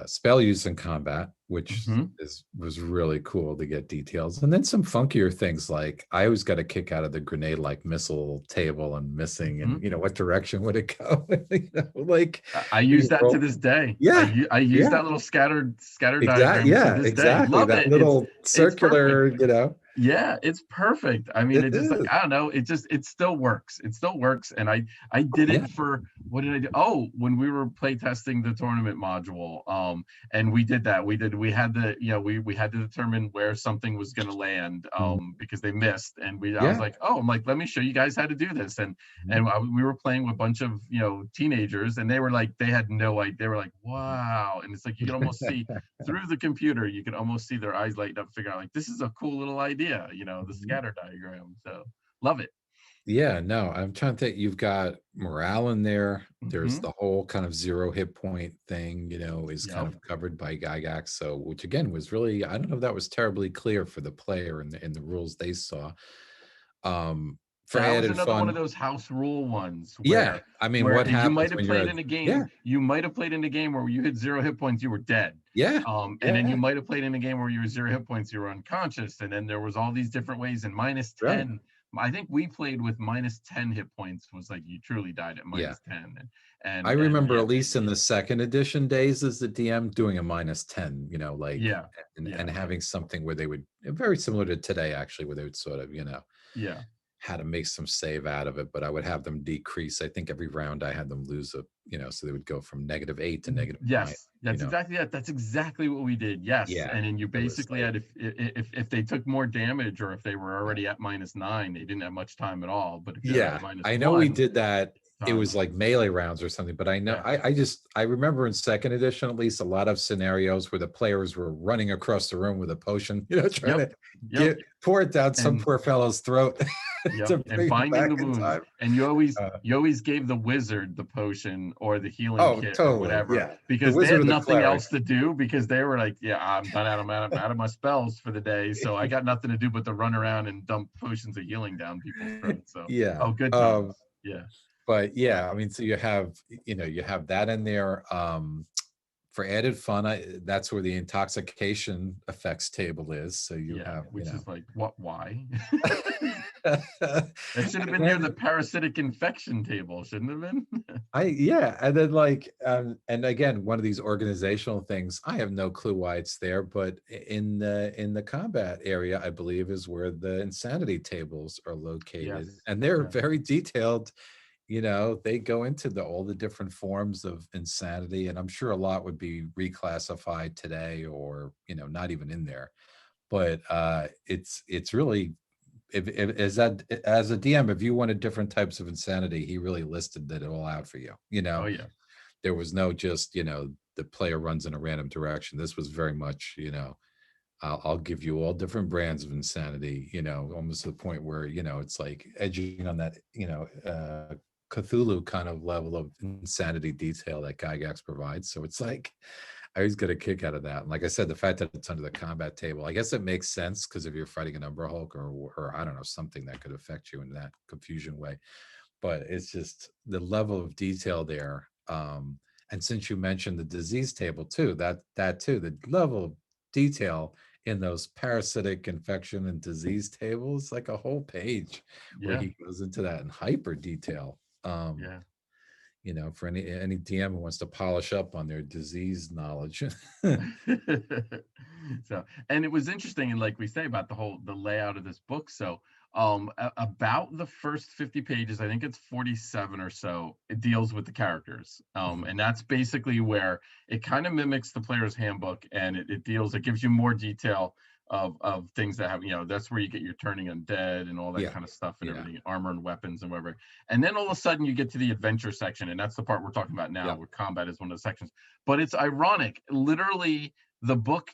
spell use in combat, which Hmm. was really cool to get details, and then some funkier things like I always got a kick out of the grenade like missile table and missing, Hmm. and what direction would it go? Like I when use you that to roll, this day. yeah, I use yeah, that little scatter exactly, diagram to yeah, this day. exactly. Love That it. little It's perfect. circular. Yeah, it's perfect. I mean, It it just like is, I don't know, it still works. It still works. And I did yeah. it for what did I do? Oh, when we were play testing the tournament module, and we did that. We had the we had to determine where something was going to land, Mhm. because they missed, and I was Yeah. like, oh, I'm like, let me show you guys how to do this. Mhm. We were playing with a bunch of teenagers, and they were like, they had no idea. They were like, wow, and it's like you can almost see through the computer, you can almost see their eyes light up, figure out like this is a cool little idea, the Mhm. scatter diagram. So love it. Yeah, no, I'm trying to think. You've got morale in there. There's Hmm. the whole kind of 0 hit point thing, is kind Yep. of covered by Gygax. So, which again was really, I don't know if that was terribly clear for the player in the rules they saw. For That was added another one of fun, those house rule ones yeah. where I mean, what you might happens have when you're played a in a yeah, game, you might have played in a game where you hit 0 hit points, you were dead. yeah, And then you yeah, might have played in a game where you were 0 hit points, you were unconscious, and then there was all these different ways. And minus right, 10, I think we played with minus 10 hit points was like you truly died at yeah. minus 10. I And remember yeah, at least in the second edition days as the DM doing a minus 10, like yeah, and yeah, having something where they would very similar to today actually, where they would sort of, yeah. how to make some save out of it, but I would have them decrease. I think every round I had them lose so they would go from -8 to -9, Yes, that's exactly that. That's exactly what we did. Yes, Yeah, and then you it was basically like, had if they took more damage, or if they were yeah. already at -9, they didn't have much time at all. But if you're at Yeah, minus I know we one, did that. It time. was like melee rounds or something, but I know Yeah. I remember in second edition at least a lot of scenarios where the players were running across the room with a potion, trying Yep. to Yep. get pour it down some And poor fellow's throat yep. to And bring him binding back the in wounds. time. And you always Uh, you always gave the wizard the potion or the healing oh, kit or totally. whatever, Yeah. The because they wizard had or the nothing cleric. else to do, because they were like, yeah, I'm done out of my spells for the day. So I got nothing to do but to run around and dump potions of healing down people's throats. So Yeah. oh, good times. Yeah. But yeah, I mean, so you have that in there. For added fun, that's where the intoxication effects table is. So you Yeah, have, which is like, what? Why? That should have and been near the then parasitic infection table, shouldn't have been. yeah, and then like, and again, one of these organizational things, I have no clue why it's there, but in the combat area, I believe is where the insanity tables are located, Yes. and they're Yes. very detailed. They go into all the different forms of insanity, and I'm sure a lot would be reclassified today or, not even in there. But it's really, if as that as a DM, if you wanted different types of insanity, he really listed that all out for you. Oh yeah. There was no just, the player runs in a random direction. This was very much, I'll give you all different brands of insanity, almost to the point where, it's like edging on that, Cthulhu kind of level of insanity detail that Gygax provides. So it's like, I always get a kick out of that. And like I said, the fact that it's under the combat table, I guess it makes sense because if you're fighting an Umber Hulk or I don't know, something that could affect you in that confusion way. But it's just the level of detail there. And since you mentioned the disease table too, that too, the level of detail in those parasitic infection and disease tables, like a whole page where Yeah. he goes into that in hyper detail. Um, Yeah. for any DM who wants to polish up on their disease knowledge. So, and it was interesting, and like we say about the layout of this book. So, about the first 50 pages, I think it's 47 or so, it deals with the characters. Mhm. And that's basically where it kind of mimics the player's handbook, and it gives you more detail of things that have, that's where you get your turning undead and all that Yeah, kind of stuff and yeah, everything, armor and weapons and whatever. And then all of a sudden you get to the adventure section, and that's the part we're talking about now, yeah. where combat is one of the sections. But it's ironic, literally, the book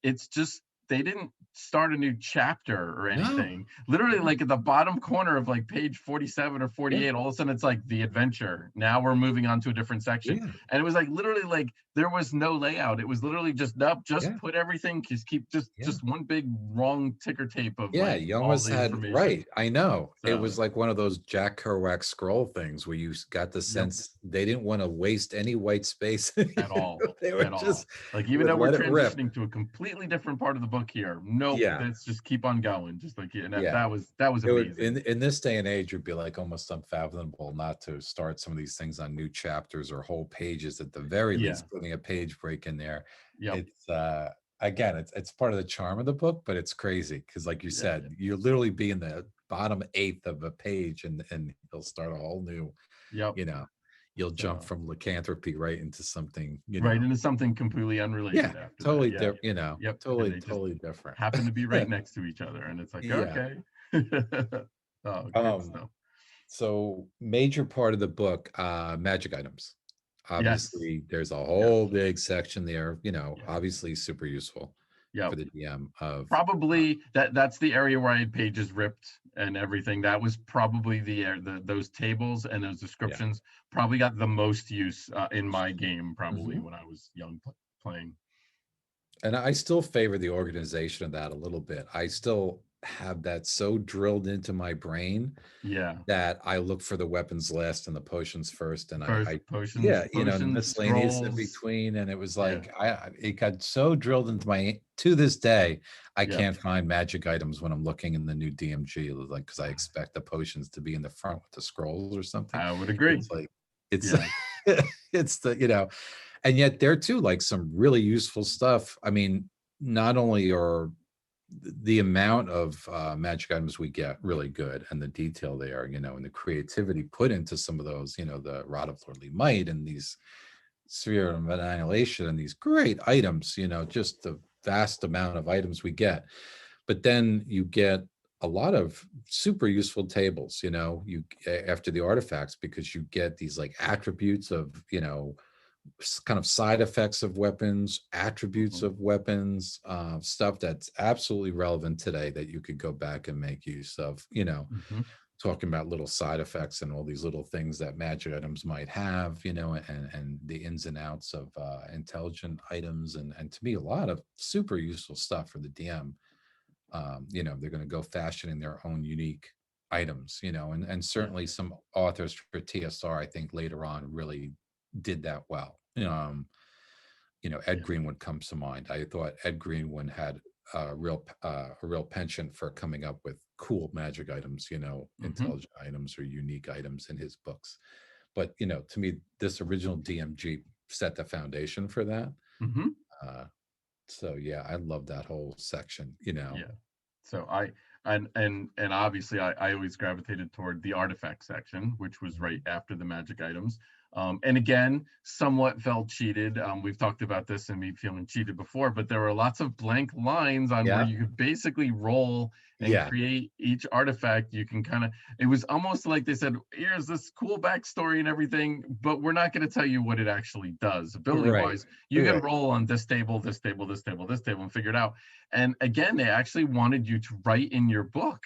it's just they didn't start a new chapter or No, anything. Literally, no, like at the bottom corner of like page 47 or yeah, 48, all of a sudden it's like the adventure. Now we're moving on to a different section. yeah, And it was like literally like there was no layout. It was literally just nope, just yeah, put everything, just keep yeah. just one big wrong ticker tape of Yeah, like you all almost the had, information. right, I know. It So was like one of those Jack Kerouac scroll things where you got the yep, sense they didn't wanna waste any white space. at all. They were At all. just Like even would though we're let it rip. transitioning to a completely different part of the book here, nope, Yeah, let's just keep on going. Just like yeah, and that, yeah. that was It would, amazing. in this day and age, it'd be like almost unfathomable not to start some of these things on new chapters or whole pages, at the very Yeah. least, putting a page break in there. Yep. It's again, it's part of the charm of the book, but it's crazy because, like you Yeah. said, you'll literally be in the bottom eighth of a page, and he'll start a whole new, Yep. you know, you'll jump So from lycanthropy right into something, right into something completely yeah, unrelated after that. totally Yeah. different, Yep. And totally, they just totally different. happen to be right next to each other, and it's like Yeah. okay. Oh, good Um, stuff. So major part of the book, magic items. Yes. Obviously, there's a Yes. whole big section there, Yes. obviously super useful Yep. for the DM of, Probably that's the area where I had pages ripped and everything. That was probably the those tables and those yeah. descriptions probably got the most use in my game, probably Mhm. when I was young playing. And I still favor the organization of that a little bit. I still have that so drilled into my brain Yeah. that I look for the weapons last and the potions first, and First I potions, yeah, the potions, miscellaneous in scrolls. between, and it was Yeah. like it got so drilled into to this day, I Yeah. can't find magic items when I'm looking in the new DMG, like, because I expect the potions to be in the front with the scrolls or something. I would agree. It's like it's Yeah. it's and yet there too, like, some really useful stuff. I mean, not only are the amount of magic items we get really good, and the detail there, and the creativity put into some of those, the rod of lordly might and these sphere of annihilation and these great items, just the vast amount of items we get. But then you get a lot of super useful tables, after the artifacts, because you get these like attributes of, kind of side effects of weapons, attributes Mhm. of weapons, stuff that's absolutely relevant today that you could go back and make use of, Mhm. talking about little side effects and all these little things that magic items might have, and the ins and outs of intelligent items, and to me, a lot of super useful stuff for the DM. They're going to go fashioning their own unique items, and Yeah. certainly some authors for TSR, I think later on really did that well. Ed Yeah. Greenwood comes to mind. I thought Ed Greenwood had a real penchant for coming up with cool magic items, Mhm. intelligent items or unique items in his books. But to me, this original DMG set the foundation for that. Mhm. Uh, so yeah, I love that whole section. Yeah. So and obviously I always gravitated toward the artifact section, which was Mhm. right after the magic items. And again, somewhat felt cheated. We've talked about this and me feeling cheated before, but there were lots of blank lines on where Yeah, you could basically roll and yeah, create each artifact. You can kind of, it was almost like they said, here's this cool backstory and everything, but we're not going to tell you what it actually does. Ability right, wise, you can right. roll on this table, this table, this table, this table, and figure it out. And again, they actually wanted you to write in your book.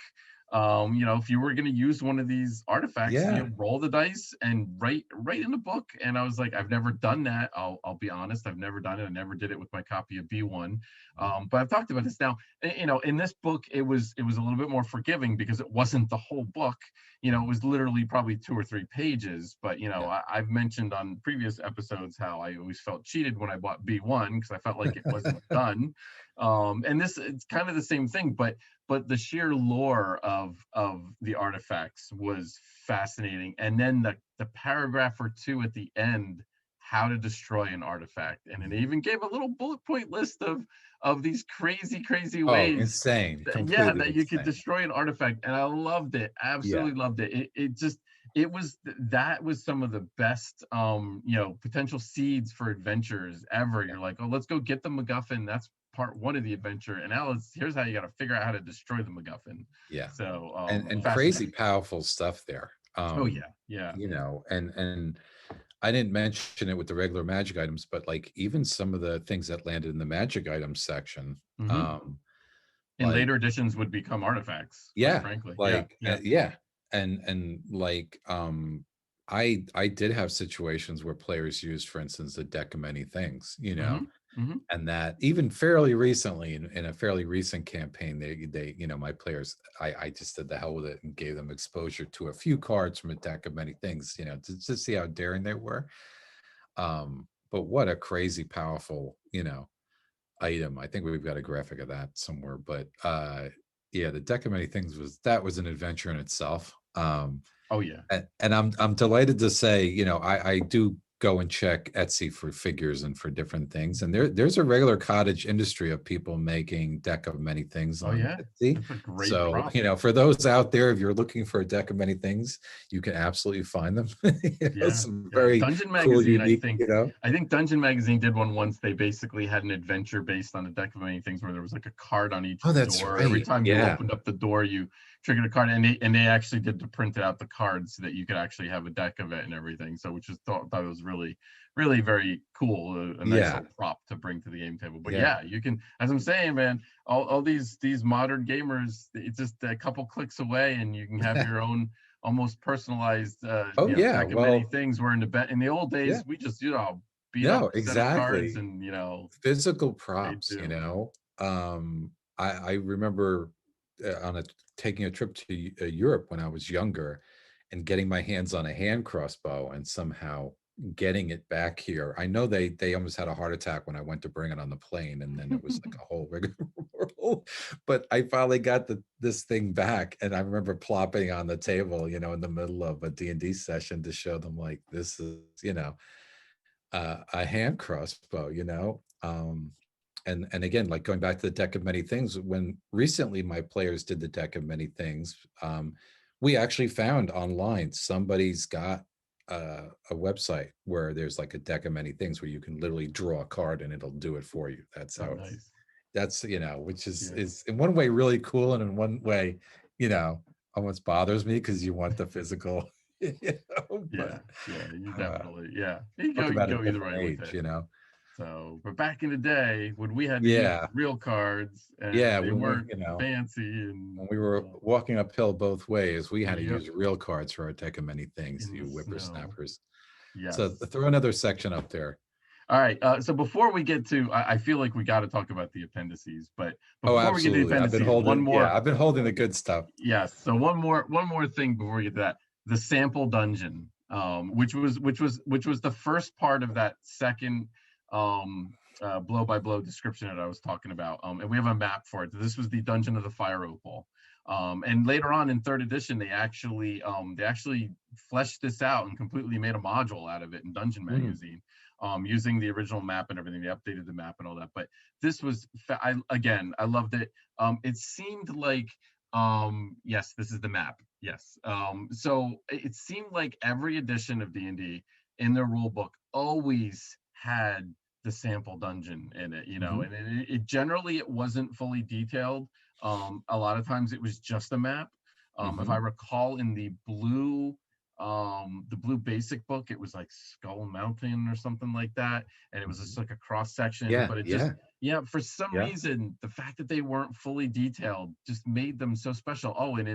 If you were going to use one of these artifacts, Yeah, roll the dice and write in the book. And I was like, I've never done that. I'll be honest, I've never done it. I never did it with my copy of B1. But I've talked about this now. In this book, it was a little bit more forgiving because it wasn't the whole book. It was literally probably 2 or 3 pages. But yeah. I've mentioned on previous episodes how I always felt cheated when I bought B1 because I felt like it wasn't done. And this it's kind of the same thing, but but the sheer lore of the artifacts was fascinating. And then the paragraph or two at the end, how to destroy an artifact, and it even gave a little bullet point list of these crazy Oh, ways insane, yeah, completely that you could insane. destroy an artifact, and I loved it, Yeah, absolutely loved it. It just that was some of the best potential seeds for adventures ever. yeah, You're like, oh, let's go get the MacGuffin. That's part one of the adventure, and now here's how you got to figure out how to destroy the MacGuffin. yeah. So And crazy fascinating. powerful stuff there. Oh yeah, yeah. And I didn't mention it with the regular magic items, but like even some of the things that landed in the magic items section, Hmm. um, In like later editions would become artifacts, quite yeah, frankly. Yeah, like yeah. yeah, and like I did have situations where players used, for instance, a deck of many things, Hmm. Hmm. and that even fairly recently in a fairly recent campaign, they my players, I just did the hell with it and gave them exposure to a few cards from a deck of many things, to see how daring they were. But what a crazy powerful, item. I think we've got a graphic of that somewhere, but yeah, the deck of many things was an adventure in itself. Oh yeah. And I'm delighted to say, I do go and check Etsy for figures and for different things, and there's a regular cottage industry of people making deck of many things Oh on yeah. Etsy. That's a great So, prop. for those out there, if you're looking for a deck of many things, you can absolutely find them. Yeah, Some yeah. very Dungeon cool, Magazine, I unique, think I think Dungeon Magazine did one once. They basically had an adventure based on a deck of many things where there was like a card on each Oh, that's door. Every right. time you Yeah, opened up the door, you triggered a card, and they actually did to print out the cards so that you could actually have a deck of it and everything. So which is thought was really very cool, a nice yeah, little prop to bring to the game table. But yeah. yeah, you can, as I'm saying, man, all these modern gamers, it's just a couple clicks away, and you can have your own almost personalized Oh, yeah, deck of many well, things, where in the old yeah. days we just beat up No, a set of cards exactly. and Physical made props, do. I remember, on a taking a trip to Europe when I was younger and getting my hands on a hand crossbow and somehow getting it back here. I know they almost had a heart attack when I went to bring it on the plane, and then it was like a whole rigmarole, but I finally got this thing back, and I remember plopping on the table, in the middle of a D&D session to show them, like, this is, a hand crossbow, and again, like going back to the deck of many things, when recently my players did the deck of many things, we actually found online somebody's got a website where there's like a deck of many things where you can literally draw a card and it'll do it for you. That's Oh, how it's nice. that's which is Yeah, is in one way really cool, and in one way, you know almost bothers me because you want the physical, but yeah, yeah. You uh, definitely, yeah. talk You can about a go either different way with it. age. So, but back in the day when we had to use Yeah, real cards yeah, and they when we, weren't fancy and when we were walking uphill both ways, we had to yep, use real cards for our deck of many things, in the you snow. whippersnappers. So Yes. throw another section up there. All right. So before we get to, I feel like we got to talk about the appendices, but Oh, before we get to the absolutely. appendices, one more. I've been holding the good stuff. Yes. So one more thing before we get to that. The sample dungeon, which was the first part of that second um, blow by blow description that I was talking about. And we have a map for it. This was the dungeon of the fire opal. And later on in third edition, they actually fleshed this out and completely made a module out of it in Dungeon Mm, Magazine, using the original map and everything. They updated the map and all that. But this was, I loved it. It seemed like, yes, this is the map. Yes. So it seemed like every edition of D&D in their rule book always had the sample dungeon in it, mhm, and it generally it wasn't fully detailed. A lot of times it was just a map. If I mhm, recall, in the blue basic book, it was like Skull Mountain or something like that, and it was just mhm. like a cross section. Yeah, But it just, yeah, yeah, for some yeah. reason, the fact that they weren't fully detailed just made them so special. Oh, and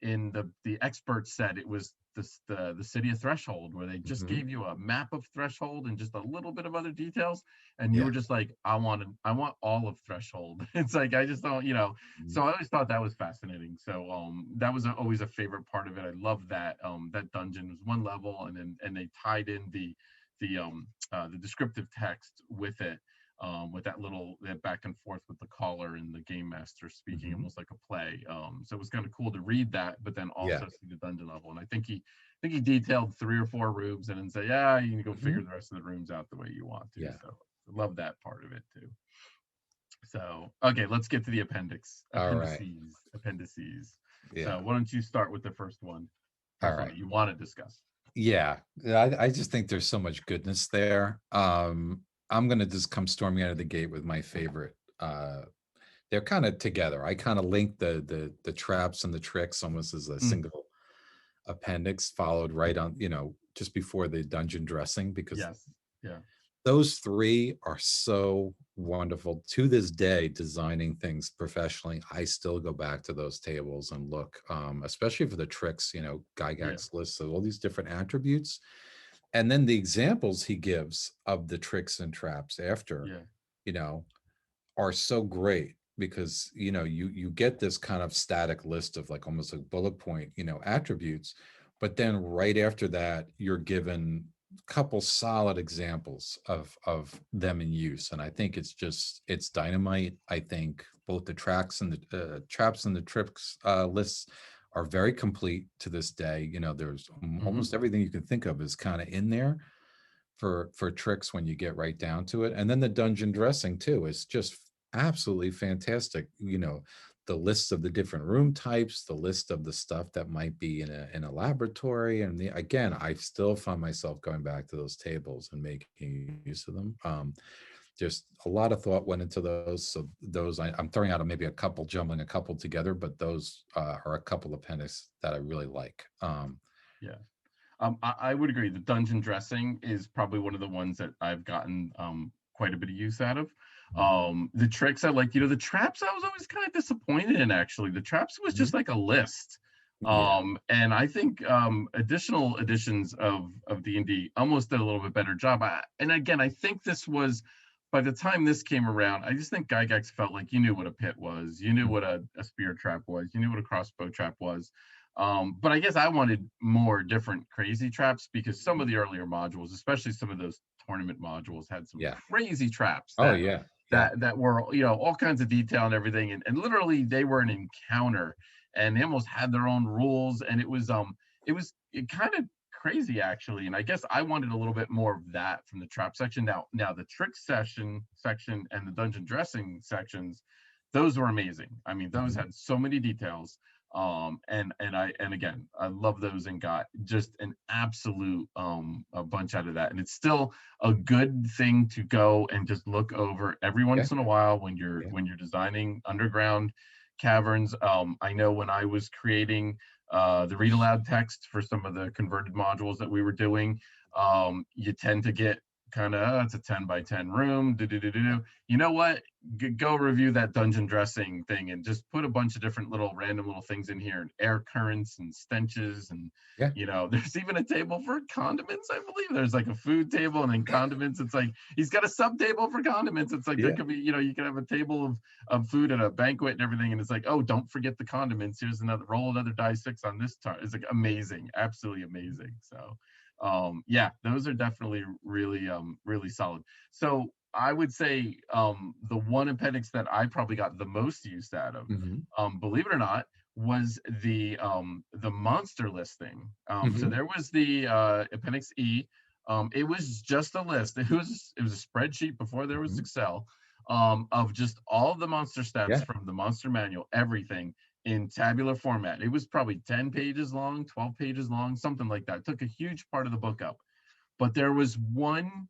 in the expert set, it was the city of Threshold, where they just Mhm, gave you a map of Threshold and just a little bit of other details, and you were yeah. just like, I want all of Threshold. It's like, I just don't, Mhm, so I always thought that was fascinating. So that was always a favorite part of it. I love that that dungeon was one level, and they tied in the descriptive text with it. with that back and forth with the caller and the game master speaking Mhm. almost like a play. So it was kind of cool to read that, but then Yeah. also see the dungeon level. And I think he detailed 3 or 4 rooms and then say, yeah, you can go figure Mhm. the rest of the rooms out the way you want to. Yeah. So I love that part of it too. So okay, let's get to the All right. appendices. Yeah. So why don't you start with the All first one right. that you want to discuss? Yeah. I just think there's so much goodness there. I'm gonna just come storming out of the gate with my favorite. They're kind of together. I kind of link the traps and the tricks almost as a Mm, single appendix, followed right on, just before the dungeon dressing, because yes, yeah, those three are so wonderful. To this day, designing things professionally, I still go back to those tables and look, especially for the tricks, yeah, Gygax lists of all these different attributes. And then the examples he gives of the tricks and traps after, yeah. you know, are so great because you get this kind of static list of like almost like bullet point attributes, but then right after that you're given a couple solid examples of them in use, and I think it's dynamite. I think both the tracks and the traps and the tricks lists are very complete to this day. There's Hmm. almost everything you can think of is kind of in there for tricks when you get right down to it. And then the dungeon dressing too is just absolutely fantastic. The lists of the different room types, the list of the stuff that might be in a laboratory. And again, I still find myself going back to those tables and making use of them. Just a lot of thought went into those. So those I'm throwing out maybe a couple, jumbling a couple together, but those are a couple appendices that I really like. Yeah. I would agree. The dungeon dressing is probably one of the ones that I've gotten quite a bit of use out of. Mhm, The tricks I like, the traps I was always kind of disappointed in actually. The traps was just mhm. like a list. Yeah. And I think additional editions of D&D almost did a little bit better job. And again, I think this was by the time this came around, I just think Gygax felt like you knew what a pit was, you knew Mhm. what a spear trap was, you knew what a crossbow trap was. But I guess I wanted more different crazy traps because some of the earlier modules, especially some of those tournament modules, had some Yeah. crazy traps Oh, yeah. Yeah. that were all kinds of detail and everything, and literally they were an encounter, and they almost had their own rules, and it kind of crazy actually. And I guess I wanted a little bit more of that from the trap section. Now the trick section and the dungeon dressing sections, those were amazing. I mean, those Mhm. had so many details, and again, I love those and got just an absolute a bunch out of that. And it's still a good thing to go and just look over every Yeah. once in a while when you're Yeah. designing underground caverns. I know when I was creating the read aloud text for some of the converted modules that we were doing, you tend to get kind of it's a 10 by 10 room. Yeah. You know what? Go review that dungeon dressing thing and just put a bunch of different little random little things in here, and air currents and stenches, and Yeah. there's even a table for condiments. I believe there's like a food table and then condiments. It's like he's got a sub table for condiments. It's like there Yeah. could be, you can have a table of food at a banquet and everything, and it's like, oh, don't forget the condiments. Here's another, roll another die 6 on this time. It's like amazing, absolutely amazing. So yeah, those are definitely really solid. So I would say the one appendix that I probably got the most use out of, Mhm. believe it or not, was the monster listing. So Mhm. there was the appendix E. It was just a list. It was a spreadsheet before there was Mhm. Excel, of just all of the monster stats Yeah. from the monster manual, everything in tabular format. It was probably 10 pages long, 12 pages long, something like that. It took a huge part of the book up. But there was one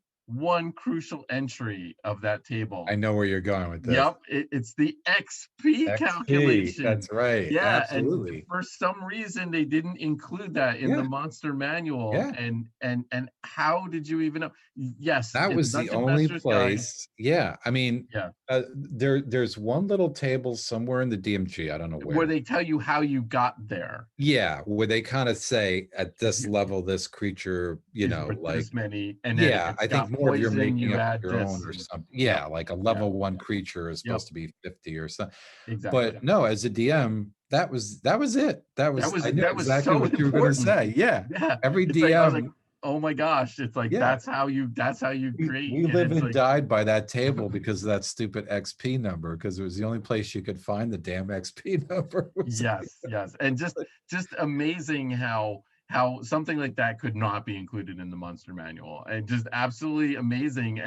crucial entry of that table. I know where you're going with this. Yep, it's the XP XP, calculation. that's right, Yeah, and absolutely. for some reason they didn't include that in the Yeah. monster manual. Yeah. And how did you even know? Yes, That in the was the Dungeon only Master's Guide. place. Yeah, I mean, Yeah, there's one little table somewhere in the DMG, I don't know where where. they tell you how you got there Yeah, where they kinda say, "At this you, level, this creature," is worth like, this many, and then if yeah, it's I think got more of you're poison, making you up add your own this. or And something. yep, Yeah, like a yeah, level 1 creature is yep, supposed to be 50 or something. exactly. But no, as a DM, that was it. That was I knew that was exactly so what you were gonna important. say. Yeah. Yeah, Every it's like I was like, DM oh my gosh, it's like Yeah, that's how you create, we and live it's and like died by that table because of that stupid XP number, because it was the only place you could find the damn XP number. yes, yes, and just amazing how something like that could not be included in the monster manual, and just absolutely amazing.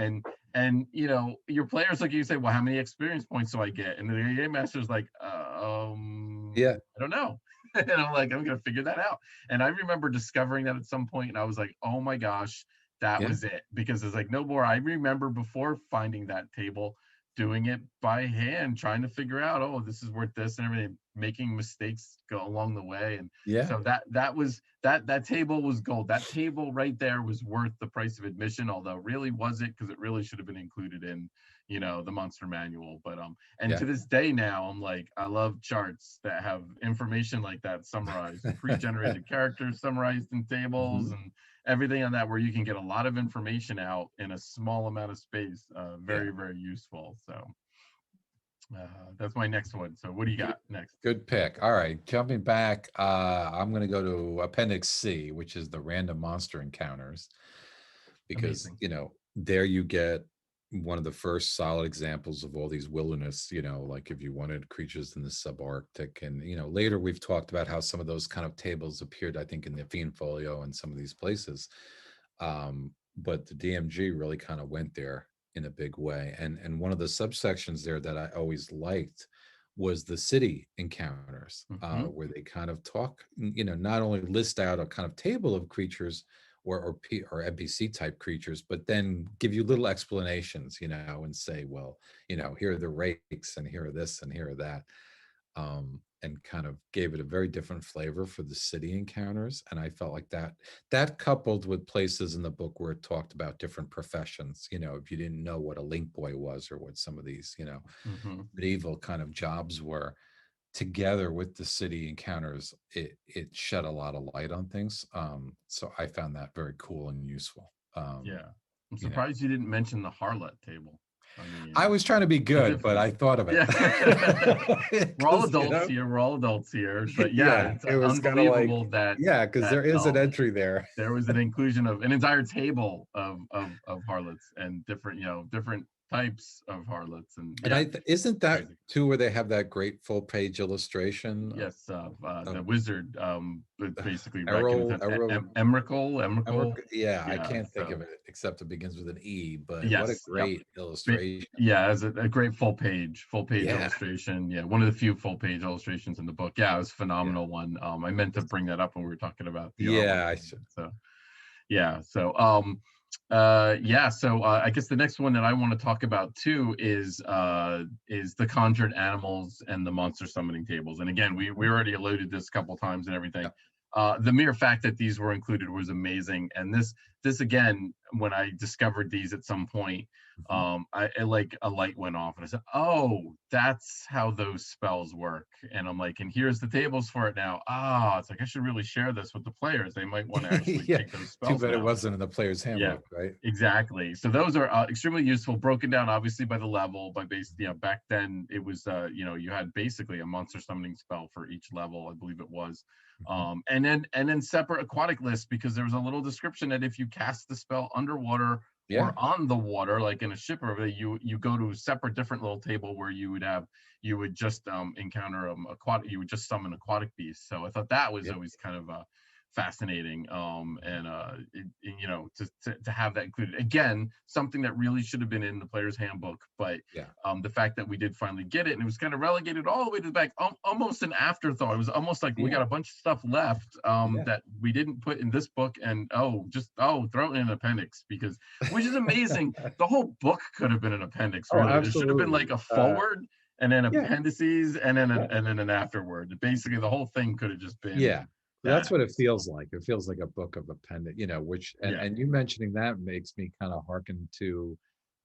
And your players look at you and say, well, how many experience points do I get? And the game master's like, Yeah, I don't know. And I'm like, I'm gonna figure that out. And I remember discovering that at some point, and I was like, oh my gosh, that yeah, was it. Because it's like no more. I remember before finding that table, doing it by hand, trying to figure out, oh, this is worth this and everything, making mistakes go along the way. And yeah, so that table was gold. That table right there was worth the price of admission, although really was it, because it really should have been included in the monster manual. But and yeah. to this day now, I'm like, I love charts that have information like that summarized, pre-generated characters summarized in tables, Mhm. and everything on that, where you can get a lot of information out in a small amount of space. Yeah. Very, very useful. So that's my next one. So what do you Good, got next? good pick. All right, jumping back, I'm going to go to Appendix C, which is the random monster encounters, because Amazing. there you get one of the first solid examples of all these wilderness. Like if you wanted creatures in the subarctic, and later we've talked about how some of those kind of tables appeared, I think, in the Fiend Folio and some of these places. But the DMG really kind of went there in a big way. And one of the subsections there that I always liked was the city encounters, Hmm. where they kind of talk, not only list out a kind of table of creatures or NPC type creatures, but then give you little explanations, and say, well, here are the rakes, and here are this, and here are that, and kind of gave it a very different flavor for the city encounters. And I felt like that coupled with places in the book where it talked about different professions, if you didn't know what a link boy was, or what some of these, Hmm. medieval kind of jobs were, together with the city encounters, it shed a lot of light on things. So I found that very cool and useful. Yeah. I'm You know, surprised you didn't mention the harlot table. I I mean, was trying to be the good, but difference. I thought of it. Yeah. We're all Because, adults here. We're all adults here. But yeah, yeah, it's it was kind of like, unbelievable that yeah, because that there is an entry there. there was an inclusion of an entire table of harlots, and different types of harlots. And And yeah, isn't that crazy. too where they have that great full page illustration Yes, the of wizard, basically Errol, recognized Emrakul, Emrakul. yeah, I Yeah, can't think so of it except it begins with an E, but what a yes, yep. great illustration. Yeah, as a great full page Yeah, illustration. Yeah, one of the few full page illustrations in the book. Yeah, it was a yeah. phenomenal one. I meant to bring that up when we were talking about the artwork. Yeah, I should. So yeah, so yeah, so I guess the next one that I want to talk about too is the conjured animals and the monster summoning tables. And again, we already alluded this a couple times and everything. Yeah. The mere fact that these were included was amazing. And this again, when I discovered these at some point, Mhm. like a light went off, and I said, oh, that's how those spells work. And I'm like, and here's the tables for it now. It's like I should really share this with the players. They might want to actually Yeah. take those Too spells bad it now. wasn't in the player's Yeah, handbook, right? exactly. So those are extremely useful, broken down obviously by the level, by base. Back then it was, you had basically a monster summoning spell for each level, I believe it was. Mhm. And then separate aquatic lists, because there was a little description that if you cast the spell underwater Yeah. or on the water, like in a ship, or you go to a separate different little table where you would just encounter aquatic, you would just summon aquatic beasts. So I thought that was Yeah. always kind of fascinating, and to have that included, again, something that really should have been in the player's handbook. But Yeah. the fact that we did finally get it, and it was kind of relegated all the way to the back, almost an afterthought. It was almost like we Yeah. got a bunch of stuff left, Yeah. that we didn't put in this book, and throw it in an appendix, because, which is amazing. The whole book could have been an appendix, Oh, really. There should have been absolutely. like a forward, and then Yeah. appendices, and then Yeah. an afterward. Basically, the whole thing could have just been Yeah. That's that. what it So feels like. It feels like a book of appendix, which, and yeah. and you mentioning that makes me kind of hearken to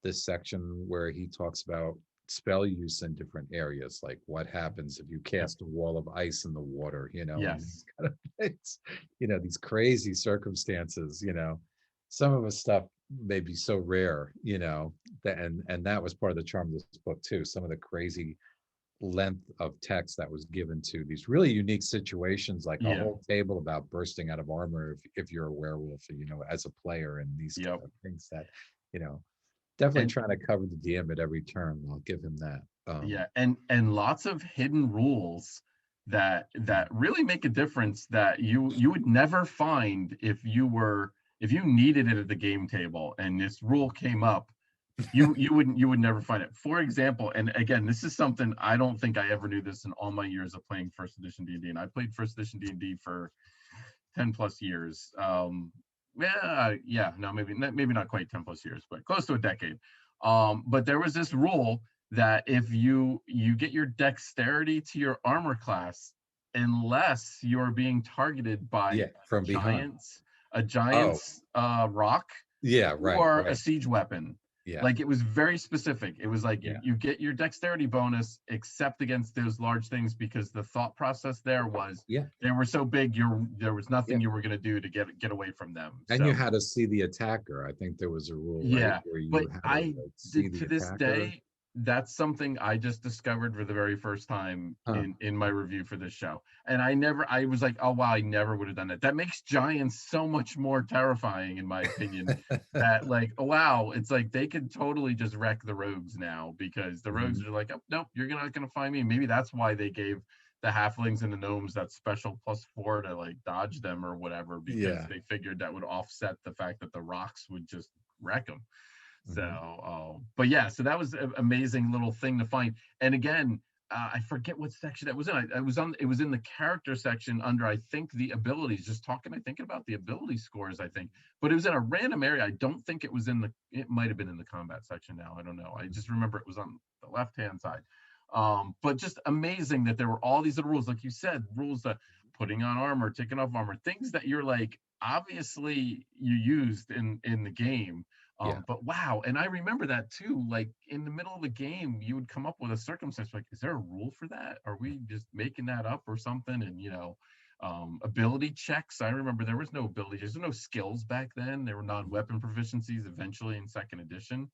this section where he talks about spell use in different areas, like what happens if you Yep. cast a wall of ice in the water, and these Yes. kind of things, these crazy circumstances, some of the stuff may be so rare, that and that was part of the charm of this book too. Some of the crazy length of text that was given to these really unique situations, like a Yeah. whole table about bursting out of armor if you're a werewolf, you know, as a player, and these kind Yep. of things that, you know, definitely And trying to cover the DM at every turn. I'll give him that. yeah, and lots of hidden rules that really make a difference that you would never find if you needed it at the game table and this rule came up. You would never find it. For example, and again, this is something I don't think I ever knew this in all my years of playing first edition D&D, and I played first edition D&D for 10 plus years. Yeah, no, maybe not quite 10 plus years, but close to a decade. But there was this rule that if you get your dexterity to your armor class, unless you're being targeted by Yeah, from behind. giants, a Oh, giant's rock yeah, right, or a right. siege weapon. Yeah, Like it was very specific. It was like yeah, you get your dexterity bonus except against those large things because the thought process there was yeah, they were so big there was yeah. nothing you were going to do to get away from them. And you So had to see the attacker. I think there was a rule, right, yeah, where but you had to I like see did the to this attacker. day, that's something I just discovered for the very first time Huh. in my review for this show. And I was like, oh wow, I never would have done that. That makes giants so much more terrifying, in my opinion. That like, oh wow, it's like they could totally just wreck the rogues now because the rogues Mhm. are like, oh nope, you're not gonna find me. Maybe that's why they gave the halflings and the gnomes that special +4 to like dodge them or whatever, because Yeah. they figured that would offset the fact that the rocks would just wreck them. So, Mhm. but yeah, so that was an amazing little thing to find. And again, I forget what section that was in. I was on. It was in the character section under, I think, the abilities. Just talking, I think about the ability scores. I think, but it was in a random area. I don't think it was in the. It might have been in the combat section. Now I don't know. I just remember it was on the left hand side. But just amazing that there were all these little rules, like you said, rules that putting on armor, taking off armor, things that you're like obviously you used in the game, Yeah. but wow, and I remember that too. Like in the middle of the game, you would come up with a circumstance like, is there a rule for that? Are we just making that up or something? And ability checks. I remember there was no ability, there's no skills back then. There were non-weapon proficiencies eventually in second edition.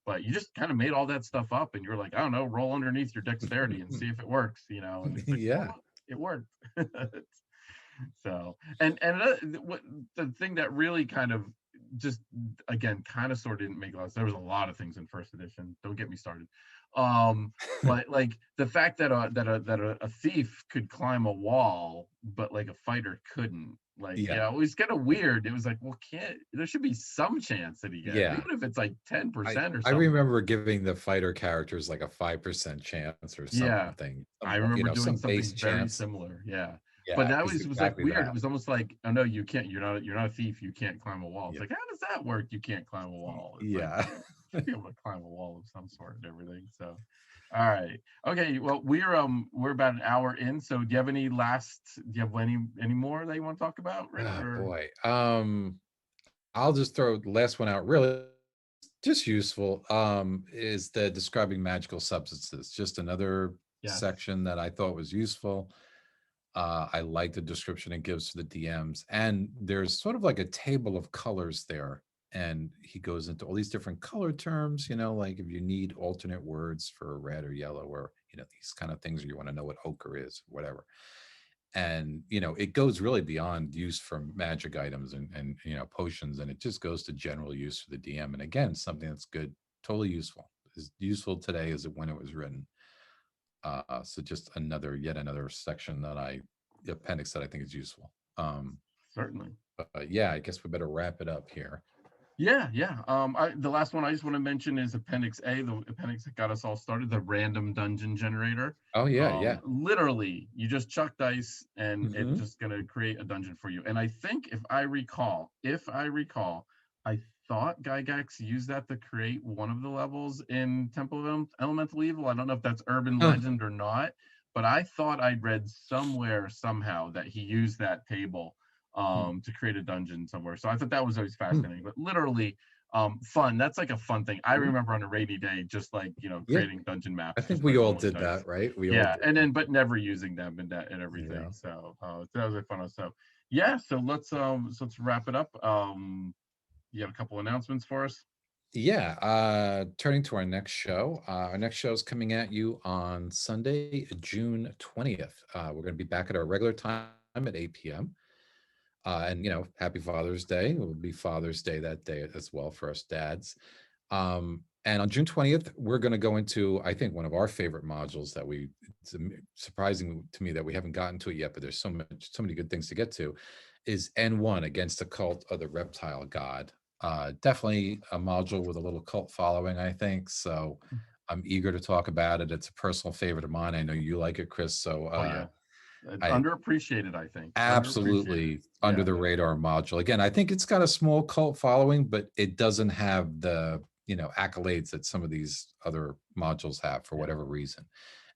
But you just kind of made all that stuff up and you're like, I don't know, roll underneath your dexterity and see if it works, and it's like, Yeah. it worked. So, and what the thing that really kind of just again kind of sort of didn't make a lot of sense. There was a lot of things in first edition. Don't get me started. Um, but like the fact that a thief could climb a wall, but like a fighter couldn't. Like, Yeah. it was kind of weird. It was like, well, can't there should be some chance that he gets, Yeah. even if it's like I 10% or I something. remember giving the fighter characters like a 5% chance or Yeah, something, I you remember know, doing some base something very chance. similar. Yeah. But Yeah, that it's was like exactly weird. It that. was almost like, oh no, you can't. You're not a thief. You can't climb a wall. It's Yeah. like, how does that work? You can't climb a wall. It's like Yeah. you should be able to climb a wall of some sort and everything. So, all right, okay. Well, we're about an hour in. So, do you have any last? Do you have any more that you want to talk about, Rick? Oh Or boy. I'll just throw the last one out. Really, just useful. Is the describing magical substances. Just another yes, section that I thought was useful. I like the description it gives to the DMs, and there's sort of like a table of colors there. And he goes into all these different color terms, you know, like if you need alternate words for red or yellow, or you know, these kind of things, or you want to know what ochre is, whatever. And you know, it goes really beyond use for magic items and you know, potions, and it just goes to general use for the DM. And again, something that's good, totally useful, as useful today as when it was written. So just yet another section that the appendix that I think is useful. certainly. But yeah, I guess we better wrap it up here. Yeah, yeah. The last one I just want to mention is Appendix A, the appendix that got us all started, the random dungeon generator. Oh yeah, yeah. Literally, you just chuck dice and it's Hmm. just gonna create a dungeon for you. And I think if I recall, I thought Gygax used that to create one of the levels in Temple of Elemental Evil. I don't know if that's urban Huh. legend or not, but I thought I'd read somewhere somehow that he used that table Hmm. to create a dungeon somewhere. So I thought that was always Hmm. fascinating. But literally, fun. That's like a fun thing. I Yeah, remember on a rainy day, just like yeah. creating dungeon I maps think just by we all rolling did dice. that, right? We all Yeah, did and that. then but never using them and everything. Yeah. So that was a fun. So yeah, so let's wrap it up. You got a couple announcements for us? Yeah, turning to our next show is coming at you on Sunday, June 20th. We're going to be back at our regular time at 8 p.m. And, happy Father's Day. It will be Father's Day that day as well for us dads. And on June 20th, we're going to go into, I think, one of our favorite modules that it's surprising to me that we haven't gotten to it yet, but there's so many good things to get to, is N1 against the cult of the reptile god. Definitely a module with a little cult following, I think. So I'm eager to talk about it. It's a personal favorite of mine. I know you like it, Chris. So Oh yeah, I underappreciated, I think. Underappreciated. absolutely under Yeah, the radar module. Again, I think it's got a small cult following, but it doesn't have the, accolades that some of these other modules have for yeah. whatever reason.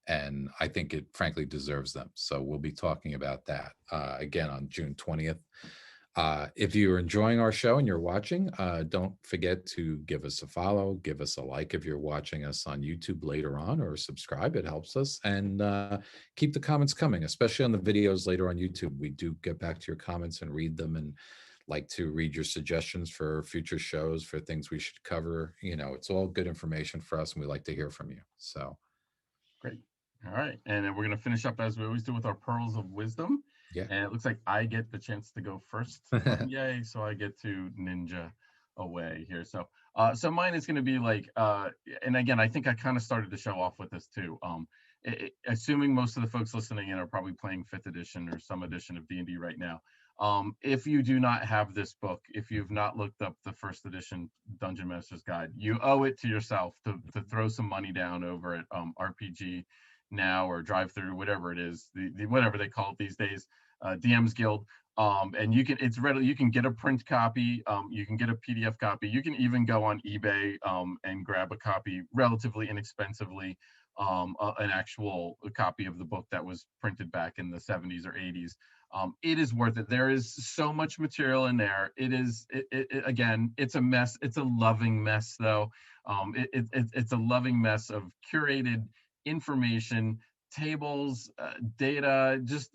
And I think it frankly deserves them. So we'll be talking about that again on June 20th. If you're enjoying our show and you're watching, don't forget to give us a follow, give us a like if you're watching us on YouTube later on, or subscribe. It helps us. And keep the comments coming, especially on the videos later on YouTube. We do get back to your comments and read them, and like to read your suggestions for future shows, for things we should cover. It's all good information for us, and we like to hear from you. So, Great. All right. And then we're going to finish up as we always do with our pearls of wisdom. yeah. And it looks like I get the chance to go first. Yay. So I get to ninja away here. So mine is going to be like, and again, I think I kind of started the show off with this too. Assuming most of the folks listening in are probably playing fifth edition or some edition of D&D right now. If you do not have this book, if you've not looked up the first edition Dungeon Master's Guide, you owe it to yourself to throw some money down over at RPG Now or Drive Through, whatever it is, whatever they call it these days, DM's Guild. And it's readily, you can get a print copy, you can get a PDF copy, you can even go on eBay and grab a copy relatively inexpensively, an actual copy of the book that was printed back in the 70s or 80s. It is worth it. There is so much material in there. Again, it's a mess. It's a loving mess, though. It's a loving mess of curated information, tables, data, just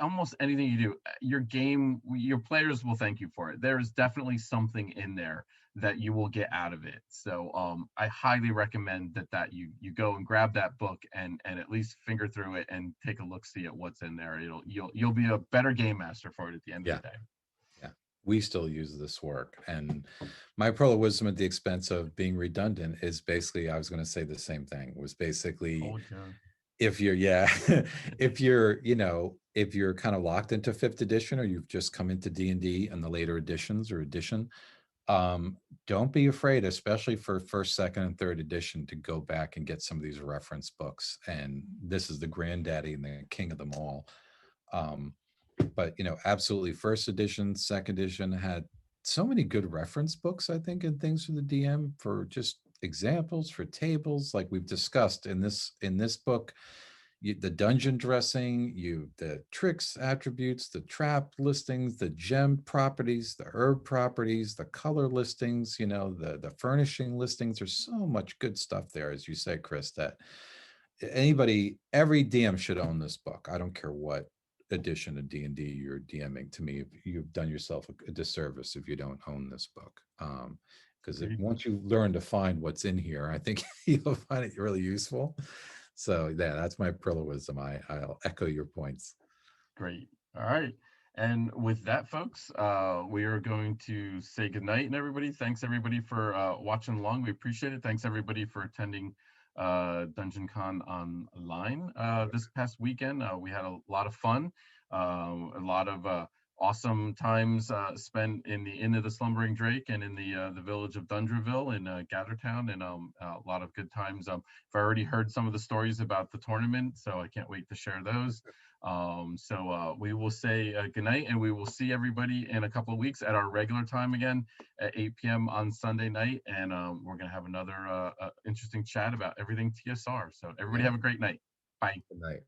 almost anything you do. Your players will thank you for it. There is definitely something in there that you will get out of it. So I highly recommend that you go and grab that book and at least finger through it and take a look, see at what's in there. You'll be a better game master for it at the end of Yeah. the day. Yeah. We still use this work. And my pearl of wisdom at the expense of being redundant is basically, I was going to say the same thing, was basically, Told you. if you're, if you're kind of locked into fifth edition, or you've just come into D&D and the later editions or edition, don't be afraid, especially for first, second, and third edition, to go back and get some of these reference books. And this is the granddaddy and the king of them all. But absolutely, first edition, second edition had so many good reference books, I think, and things for the DM, for just examples, for tables, like we've discussed in this book. The dungeon dressing, the tricks attributes, the trap listings, the gem properties, the herb properties, the color listings, the furnishing listings. There's so much good stuff there, as you say, Chris, that every DM should own this book. I don't care what edition of D&D you're DMing. To me, you've done yourself a disservice if you don't own this book. Because once you learn to find what's in here, I think you'll find it really useful. So yeah, that's my pearl of wisdom. I'll echo your points. Great. All right. And with that, folks, we are going to say goodnight. And everybody, thanks everybody for watching along. We appreciate it. Thanks everybody for attending Dungeon Con online this past weekend. We had a lot of fun, a lot of awesome times spent in the Inn of the Slumbering Drake and in the village of Dundraville in Gathertown, and a lot of good times. I've already heard some of the stories about the tournament, so I can't wait to share those. We will say goodnight, and we will see everybody in a couple of weeks at our regular time again at 8 p.m. on Sunday night. And we're going to have another interesting chat about everything TSR. So everybody have a great night. Bye. Good night.